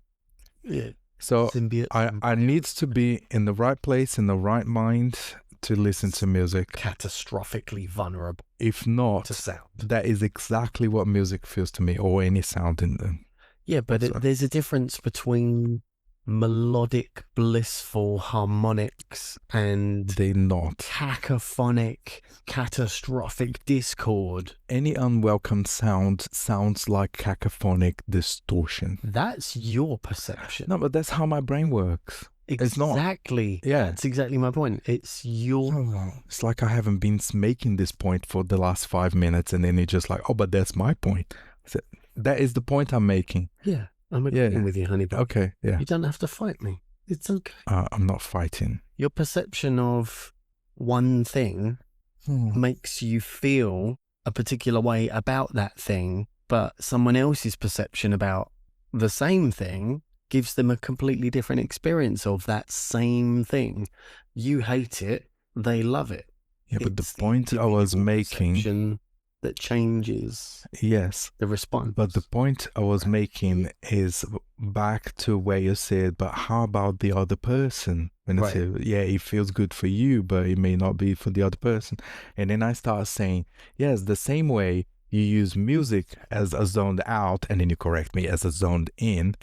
[SPEAKER 2] Yeah.
[SPEAKER 1] So
[SPEAKER 2] symbiote.
[SPEAKER 1] I needs to be in the right place, in the right mind to listen to music.
[SPEAKER 2] Catastrophically vulnerable.
[SPEAKER 1] If not,
[SPEAKER 2] to sound.
[SPEAKER 1] That is exactly what music feels to me, or any sound in them.
[SPEAKER 2] Yeah, but there's a difference between melodic, blissful harmonics and
[SPEAKER 1] they're not
[SPEAKER 2] cacophonic, catastrophic discord. Any
[SPEAKER 1] unwelcome sound sounds like cacophonic distortion.
[SPEAKER 2] That's your perception.
[SPEAKER 1] No, but that's how my brain works.
[SPEAKER 2] Exactly.
[SPEAKER 1] Yeah,
[SPEAKER 2] that's exactly my point. It's your.
[SPEAKER 1] It's like I haven't been making this point for the last 5 minutes, and then you're just like, oh, but that's my point. So that is the point I'm making.
[SPEAKER 2] Yeah. I'm agreeing with you, honey.
[SPEAKER 1] Okay, yeah.
[SPEAKER 2] You don't have to fight me. It's okay.
[SPEAKER 1] I'm not fighting.
[SPEAKER 2] Your perception of one thing makes you feel a particular way about that thing, but someone else's perception about the same thing gives them a completely different experience of that same thing. You hate it, they love it.
[SPEAKER 1] Yeah, but the
[SPEAKER 2] It's
[SPEAKER 1] point I was
[SPEAKER 2] individual
[SPEAKER 1] making,
[SPEAKER 2] perception that changes
[SPEAKER 1] yes,
[SPEAKER 2] the response.
[SPEAKER 1] but the point I was making is back to where you said, but how about the other person? When I
[SPEAKER 2] Right.
[SPEAKER 1] say, yeah, it feels good for you, but it may not be for the other person. And then I start saying, yes, the same way you use music as a zoned out, and then you correct me, as a zoned in.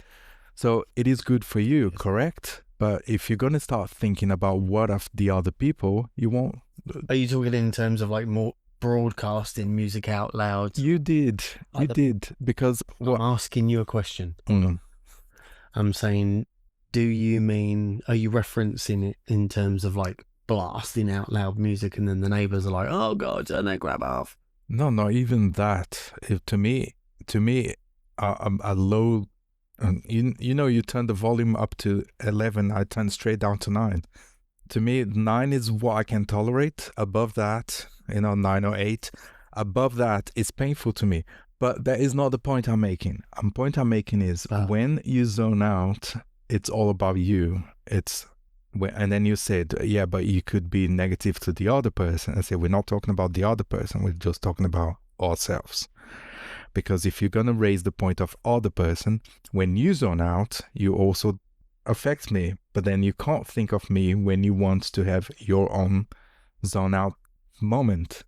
[SPEAKER 1] So it is good for you,
[SPEAKER 2] Yes.
[SPEAKER 1] correct? But if you're going to start thinking about what of the other people, you won't.
[SPEAKER 2] Are you talking in terms of like more broadcasting music out loud?
[SPEAKER 1] You did. You did. Because what?
[SPEAKER 2] I'm asking you a question.
[SPEAKER 1] Mm.
[SPEAKER 2] I'm saying, are you referencing it in terms of like blasting out loud music and then the neighbors are like, oh God, turn that crap off?
[SPEAKER 1] No, not even that. To me, a low, you turn the volume up to 11, I turn straight down to 9. To me, 9 is what I can tolerate. Above that, 9 or 8. Above that, it's painful to me. But that is not the point I'm making. The point I'm making is when you zone out, it's all about you. And then you said, yeah, but you could be negative to the other person. I said, we're not talking about the other person. We're just talking about ourselves. Because if you're going to raise the point of other person, when you zone out, you also affect me. But then you can't think of me when you want to have your own zone out moment.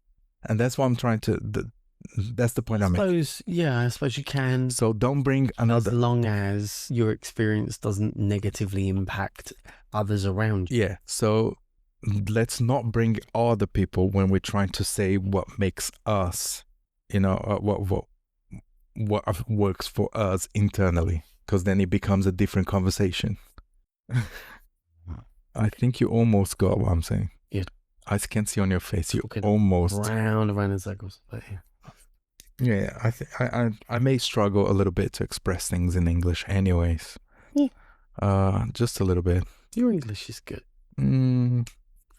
[SPEAKER 1] And that's what I'm trying to... That's the point I'm making.
[SPEAKER 2] Yeah, I suppose you can.
[SPEAKER 1] So don't bring another...
[SPEAKER 2] As long as your experience doesn't negatively impact others around you.
[SPEAKER 1] Yeah, so let's not bring other people when we're trying to say what makes us, what works for us internally, because then it becomes a different conversation. I think you almost got what I'm saying.
[SPEAKER 2] Yeah.
[SPEAKER 1] I can see on your face, you almost...
[SPEAKER 2] Round in circles. But yeah.
[SPEAKER 1] Yeah, I may struggle a little bit to express things in English anyways.
[SPEAKER 2] Yeah.
[SPEAKER 1] Just a little bit.
[SPEAKER 2] Your English is good.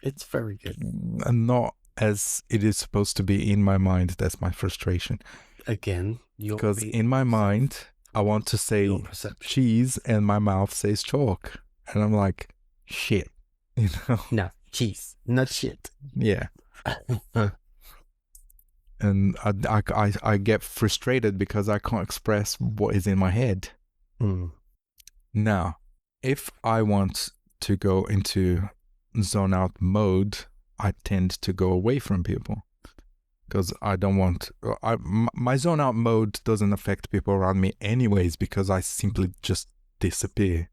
[SPEAKER 2] It's very good.
[SPEAKER 1] And not as it is supposed to be in my mind. That's my frustration.
[SPEAKER 2] Again,
[SPEAKER 1] because in my mind, I want to say cheese and my mouth says chalk. And I'm like, shit.
[SPEAKER 2] No, cheese, not shit.
[SPEAKER 1] Yeah. And I get frustrated because I can't express what is in my head. Now, if I want to go into zone out mode, I tend to go away from people because I don't want... my zone out mode doesn't affect people around me anyways because I simply just disappear.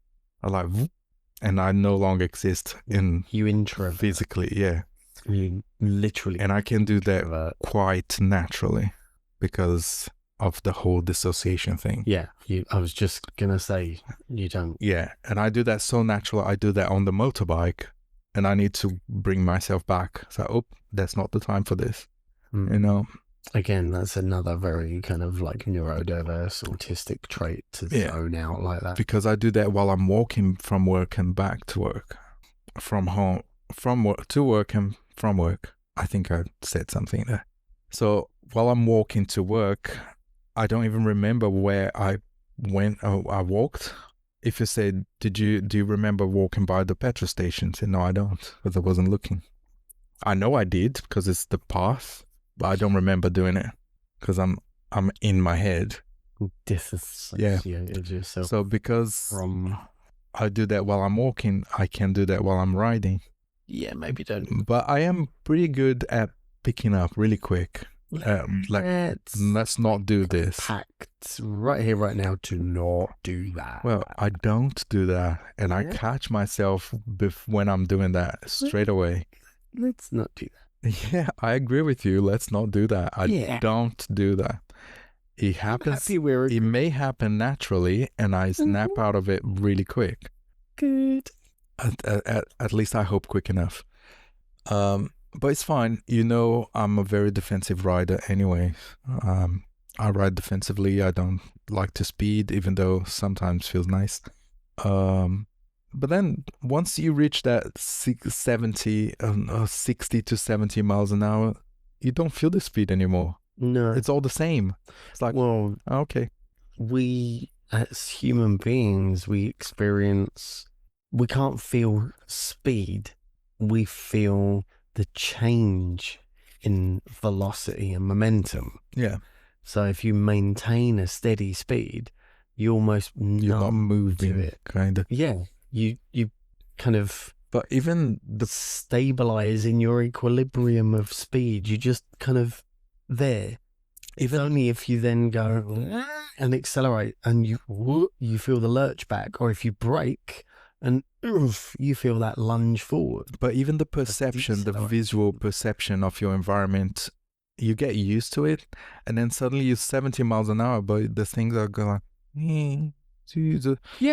[SPEAKER 1] And I no longer exist in...
[SPEAKER 2] You introvert.
[SPEAKER 1] Physically, yeah.
[SPEAKER 2] You literally...
[SPEAKER 1] And I can do that quite naturally because of the whole dissociation thing.
[SPEAKER 2] Yeah, I was just going to say, you don't...
[SPEAKER 1] Yeah, and I do that so natural. I do that on the motorbike, and I need to bring myself back. So, that's not the time for this,
[SPEAKER 2] Again, that's another very kind of like neurodiverse, autistic trait to zone out like that.
[SPEAKER 1] Because I do that while I'm walking from work and back to work. From home, from work to work and from work. I think I said something there. So, while I'm walking to work... I don't even remember where I went. I walked. If you said, do you remember walking by the petrol station? I said, no, I don't, because I wasn't looking. I know I did because it's the path, but I don't remember doing it because I'm in my head.
[SPEAKER 2] Disassociated yourself.
[SPEAKER 1] So because I do that while I'm walking, I can do that while I'm riding.
[SPEAKER 2] Yeah, maybe don't.
[SPEAKER 1] But I am pretty good at picking up really quick. Let's not do this.
[SPEAKER 2] Pact right here, right now, to not do that.
[SPEAKER 1] Well, I don't do that, and I catch myself when I'm doing that straight away.
[SPEAKER 2] Let's not do that.
[SPEAKER 1] Yeah, I agree with you. Let's not do that. I don't do that. It happens. It may happen naturally, and I snap out of it really quick.
[SPEAKER 2] Good.
[SPEAKER 1] At least I hope quick enough. But it's fine. I'm a very defensive rider anyway. I ride defensively. I don't like to speed, even though sometimes feels nice. But then once you reach that 60 to 70 miles an hour, you don't feel the speed anymore.
[SPEAKER 2] No.
[SPEAKER 1] It's all the same. It's like, well, okay.
[SPEAKER 2] We, as human beings, we can't feel speed. We feel the change in velocity and momentum.
[SPEAKER 1] Yeah.
[SPEAKER 2] So if you maintain a steady speed, you almost
[SPEAKER 1] You're not moving
[SPEAKER 2] it.
[SPEAKER 1] kind of.
[SPEAKER 2] Yeah. You kind of
[SPEAKER 1] But even the
[SPEAKER 2] stabilize in your equilibrium of speed. You just kind of there. Even only if you then go and accelerate and you feel the lurch back, or if you brake and you feel that lunge forward.
[SPEAKER 1] But even the perception, the visual perception of your environment, you get used to it, and then suddenly you're 70 miles an hour, but the things are going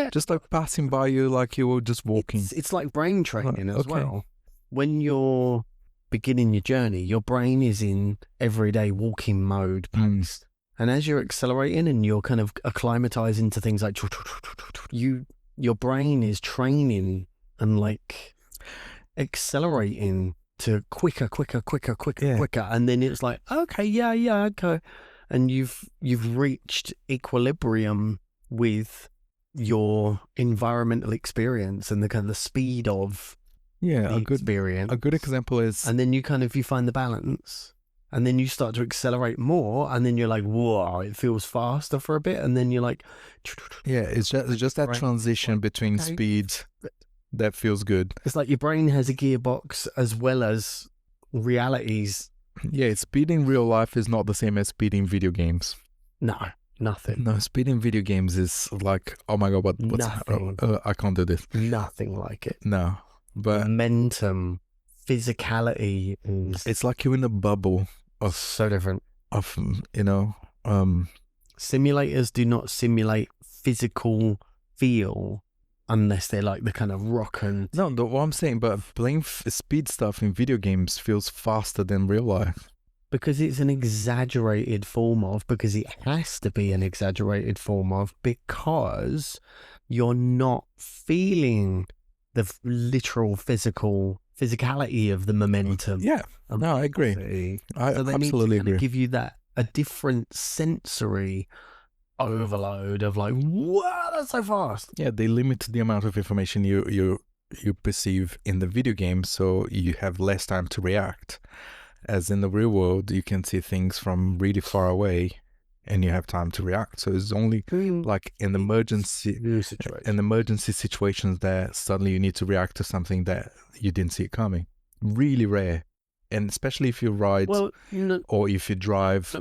[SPEAKER 1] just like passing by you like you were just walking.
[SPEAKER 2] It's like brain training as well. When you're beginning your journey, your brain is in everyday walking mode pace. And as you're accelerating and you're kind of acclimatizing to things like your brain is training and like accelerating to quicker, and then it's like okay, and you've reached equilibrium with your environmental experience and the kind of the speed of experience.
[SPEAKER 1] A good example is,
[SPEAKER 2] and then you find the balance, and then you start to accelerate more, and then you're like, whoa, it feels faster for a bit, and then you're like,
[SPEAKER 1] it's just that transition between speeds that feels good.
[SPEAKER 2] It's like your brain has a gearbox as well as realities.
[SPEAKER 1] Yeah, speed in real life is not the same as speed in video games.
[SPEAKER 2] No, nothing.
[SPEAKER 1] No, speed in video games is like, oh my god, what's happening? I can't do this.
[SPEAKER 2] Nothing like it.
[SPEAKER 1] No, but
[SPEAKER 2] momentum, physicality is.
[SPEAKER 1] It's like you're in a bubble of
[SPEAKER 2] so different.
[SPEAKER 1] Of
[SPEAKER 2] simulators do not simulate physical feel unless they're like the kind of rock and.
[SPEAKER 1] No, what I'm saying, but playing speed stuff in video games feels faster than real life.
[SPEAKER 2] Because it's an exaggerated form of, because it has to be an exaggerated form of, because you're not feeling the literal physicality of the momentum.
[SPEAKER 1] Yeah, no, I agree. I absolutely agree.
[SPEAKER 2] Give you that a different sensory overload of like, wow, that's so fast.
[SPEAKER 1] Yeah, they limit the amount of information you perceive in the video game, so you have less time to react. As in the real world, you can see things from really far away, and you have time to react. So it's only like in emergency situations that suddenly you need to react to something that you didn't see it coming. Really rare. And especially if you ride or if you drive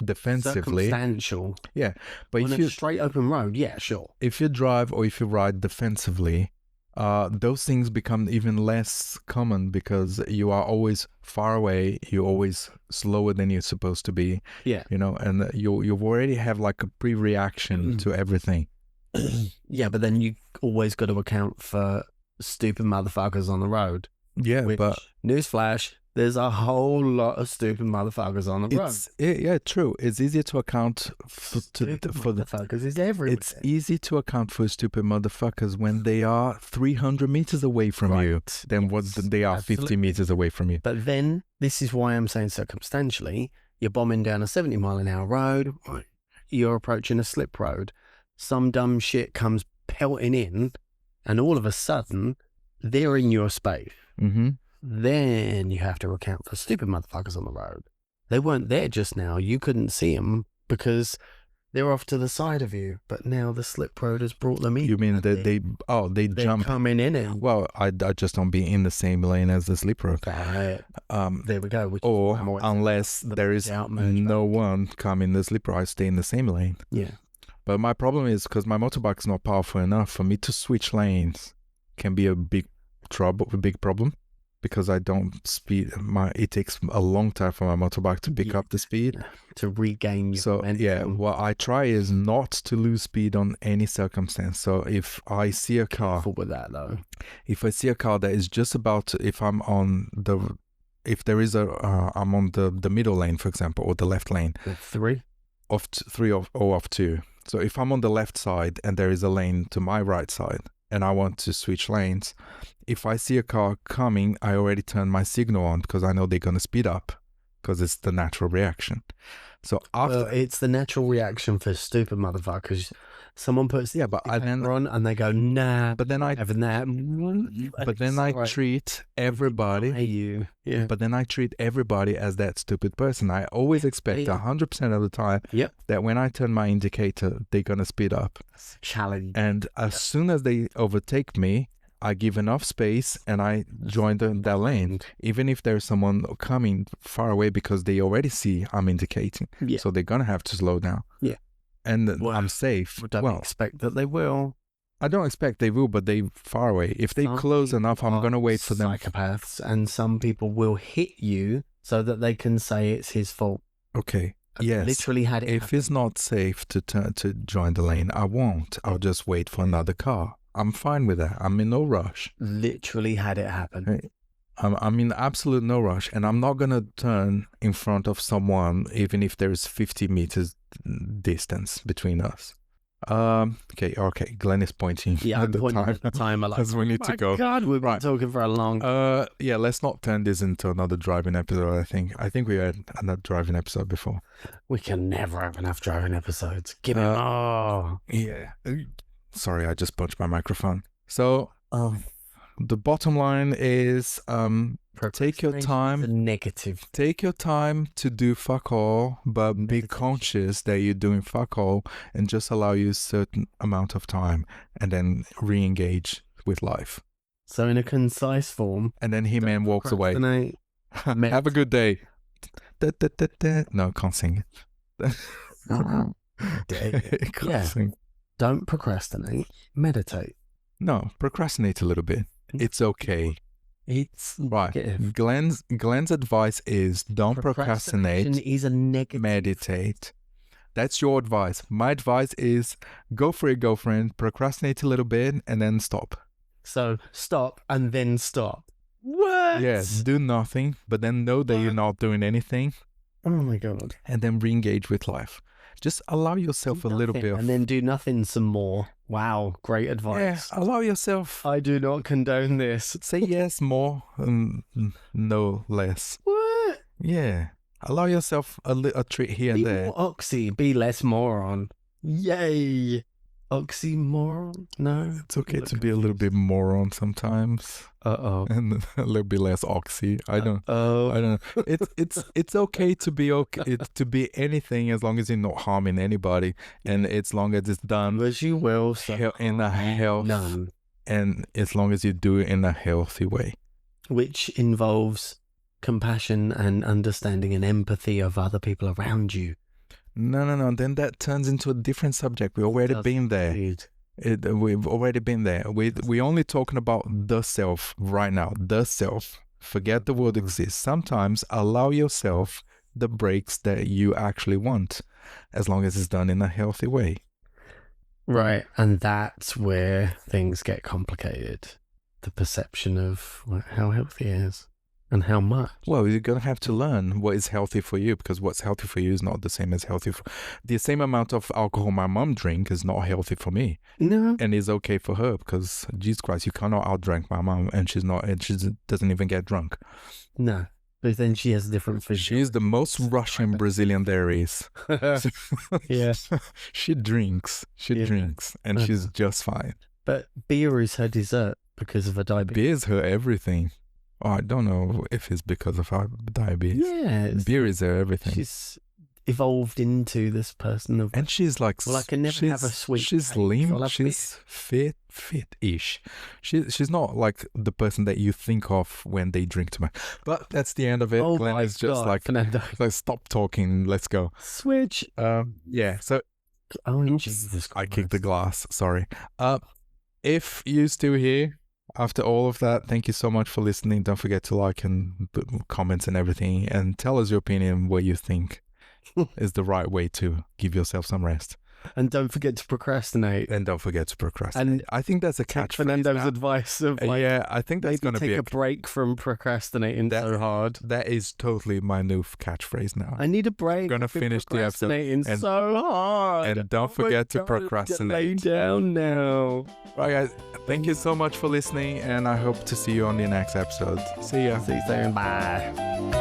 [SPEAKER 1] defensively.
[SPEAKER 2] Circumstantial.
[SPEAKER 1] Yeah. But
[SPEAKER 2] on a straight open road, yeah, sure.
[SPEAKER 1] If you drive or if you ride defensively, those things become even less common because you are always far away. You're always slower than you're supposed to be.
[SPEAKER 2] Yeah.
[SPEAKER 1] You know, and you already have like a pre-reaction to everything.
[SPEAKER 2] Yeah, but then you always got to account for stupid motherfuckers on the road.
[SPEAKER 1] Yeah, but
[SPEAKER 2] newsflash, there's a whole lot of stupid motherfuckers on the road.
[SPEAKER 1] Yeah, true. It's easier to account for
[SPEAKER 2] motherfuckers is everywhere.
[SPEAKER 1] It's easy to account for stupid motherfuckers when they are 300 meters away from you than what they are 50 meters away from you.
[SPEAKER 2] But then, this is why I'm saying circumstantially, you're bombing down a 70 mile an hour road, you're approaching a slip road, some dumb shit comes pelting in, and all of a sudden, they're in your space.
[SPEAKER 1] Mm-hmm.
[SPEAKER 2] Then you have to account for stupid motherfuckers on the road. They weren't there just now. You couldn't see them because they're off to the side of you. But now the slip road has brought them in.
[SPEAKER 1] You mean that they jump
[SPEAKER 2] coming in it?
[SPEAKER 1] Well, I just don't be in the same lane as the slip road.
[SPEAKER 2] There we go.
[SPEAKER 1] Or unless there is no one coming the slip road, I stay in the same lane.
[SPEAKER 2] Yeah.
[SPEAKER 1] But my problem is because my motorbike is not powerful enough for me to switch lanes. Can be a big problem. Because I don't speed, it takes a long time for my motorbike to pick up the speed.
[SPEAKER 2] To regain your momentum.
[SPEAKER 1] Yeah, what I try is not to lose speed on any circumstance. So if I see a car...
[SPEAKER 2] Careful with that though.
[SPEAKER 1] If I see a car that is just about to, I'm on the middle lane, for example, or the left lane.
[SPEAKER 2] Three?
[SPEAKER 1] Of two. So if I'm on the left side and there is a lane to my right side, and I want to switch lanes, if I see a car coming, I already turn my signal on because I know they're going to speed up. because it's the natural reaction. So after
[SPEAKER 2] it's the natural reaction for stupid motherfuckers. Someone puts
[SPEAKER 1] but I then
[SPEAKER 2] on and they go, nah,
[SPEAKER 1] but then I
[SPEAKER 2] having that.
[SPEAKER 1] but then I treat everybody. But then I treat everybody as that stupid person. I always expect 100% of the time that when I turn my indicator, they're gonna speed up.
[SPEAKER 2] Challenge.
[SPEAKER 1] And as soon as they overtake me, I give enough space and I join that lane, even if there's someone coming far away, because they already see I'm indicating. So they're gonna have to slow down. And I'm safe.
[SPEAKER 2] Don't expect that they will.
[SPEAKER 1] I don't expect they will, but they're far away. If they close enough, I'm going to wait for them.
[SPEAKER 2] Psychopaths, and some people will hit you so that they can say it's his fault.
[SPEAKER 1] Okay. Yes.
[SPEAKER 2] Literally had it.
[SPEAKER 1] If it's not safe to join the lane, I won't. I'll just wait for another car. I'm fine with that. I'm in no rush.
[SPEAKER 2] Literally had it happen.
[SPEAKER 1] I'm in absolute no rush, and I'm not going to turn in front of someone even if there's 50 meters distance between us. Okay. Glenn is pointing
[SPEAKER 2] at the timer.
[SPEAKER 1] Because we need to go.
[SPEAKER 2] God, we've been talking for a long.
[SPEAKER 1] Let's not turn this into another driving episode. I think we had another driving episode before.
[SPEAKER 2] We can never have enough driving episodes. Give me more.
[SPEAKER 1] Yeah. Sorry, I just punched my microphone. So, the bottom line is, take your time.
[SPEAKER 2] Negative.
[SPEAKER 1] Take your time to do fuck all, but be conscious that you're doing fuck all, and just allow you a certain amount of time, and then re-engage with life.
[SPEAKER 2] So in a concise form.
[SPEAKER 1] And then He-Man walks away. Have a good day. No, can't sing it. Can't sing.
[SPEAKER 2] Don't procrastinate. Meditate.
[SPEAKER 1] No, procrastinate a little bit. It's okay.
[SPEAKER 2] It's
[SPEAKER 1] right. Glenn's advice is don't procrastinate.
[SPEAKER 2] Is a negative.
[SPEAKER 1] Meditate. That's your advice. My advice is go for it, girlfriend. Procrastinate a little bit and then stop.
[SPEAKER 2] So stop and then stop. What?
[SPEAKER 1] Yes. Do nothing, but then know that you're not doing anything.
[SPEAKER 2] Oh my God.
[SPEAKER 1] And then re-engage with life. Just allow yourself a little bit.
[SPEAKER 2] And then do nothing some more. Wow, great advice.
[SPEAKER 1] Yeah, allow yourself.
[SPEAKER 2] I do not condone this.
[SPEAKER 1] Say yes more and no less.
[SPEAKER 2] What?
[SPEAKER 1] Yeah. Allow yourself a treat here and there.
[SPEAKER 2] Be more oxy, be less moron. Yay. Oxymoron? No.
[SPEAKER 1] It's okay to be a little bit moron sometimes. And a little bit less oxy. I don't know. It's okay to be to be anything as long as you're not harming anybody, and as long as it's done
[SPEAKER 2] as you will
[SPEAKER 1] in a health
[SPEAKER 2] none.
[SPEAKER 1] And as long as you do it in a healthy way,
[SPEAKER 2] which involves compassion and understanding and empathy of other people around you.
[SPEAKER 1] No. Then that turns into a different subject. We've already been there. We've already been there. We're only talking about the self right now. The self. Forget the word exists. Sometimes allow yourself the breaks that you actually want, as long as it's done in a healthy way.
[SPEAKER 2] Right. And that's where things get complicated. The perception of how healthy it is. And how much?
[SPEAKER 1] Well, you're going to have to learn what is healthy for you, because what's healthy for you is not the same as healthy for... The same amount of alcohol my mom drinks is not healthy for me.
[SPEAKER 2] No.
[SPEAKER 1] And it's okay for her, because, Jesus Christ, you cannot outdrink my mom, and she doesn't even get drunk.
[SPEAKER 2] No. But then she has different physique.
[SPEAKER 1] She's the most Russian Brazilian there is.
[SPEAKER 2] Yeah.
[SPEAKER 1] She drinks. And she's just fine.
[SPEAKER 2] But beer is her dessert because of her diabetes.
[SPEAKER 1] Beer is her everything. Oh, I don't know if it's because of her diabetes.
[SPEAKER 2] Yeah.
[SPEAKER 1] Beer is her everything.
[SPEAKER 2] She's evolved into this person of...
[SPEAKER 1] And she's like...
[SPEAKER 2] Well, I can never have a sweet...
[SPEAKER 1] She's slim. She's fit-ish. She's not like the person that you think of when they drink too much. But that's the end of it.
[SPEAKER 2] Oh,
[SPEAKER 1] Glenn is just like...
[SPEAKER 2] Fernando.
[SPEAKER 1] Like, stop talking. Let's go.
[SPEAKER 2] Switch.
[SPEAKER 1] Yeah, so...
[SPEAKER 2] Oh,
[SPEAKER 1] oops,
[SPEAKER 2] Jesus Christ.
[SPEAKER 1] I kicked the glass. Sorry. If you're still here... After all of that, thank you so much for listening. Don't forget to like and put comments and everything, and tell us your opinion, what you think is the right way to give yourself some rest.
[SPEAKER 2] And don't forget to procrastinate.
[SPEAKER 1] And don't forget to procrastinate. And I think that's a catch.
[SPEAKER 2] Fernando's advice of
[SPEAKER 1] yeah, I think that's going to be
[SPEAKER 2] take a break from procrastinating so hard.
[SPEAKER 1] That is totally my new catchphrase now.
[SPEAKER 2] I need a break.
[SPEAKER 1] I'm going to finish the episode.
[SPEAKER 2] Procrastinating so hard.
[SPEAKER 1] And don't forget to procrastinate.
[SPEAKER 2] Lay down now.
[SPEAKER 1] Right, guys. Thank you so much for listening, and I hope to see you on the next episode. See ya.
[SPEAKER 2] See you soon. Bye.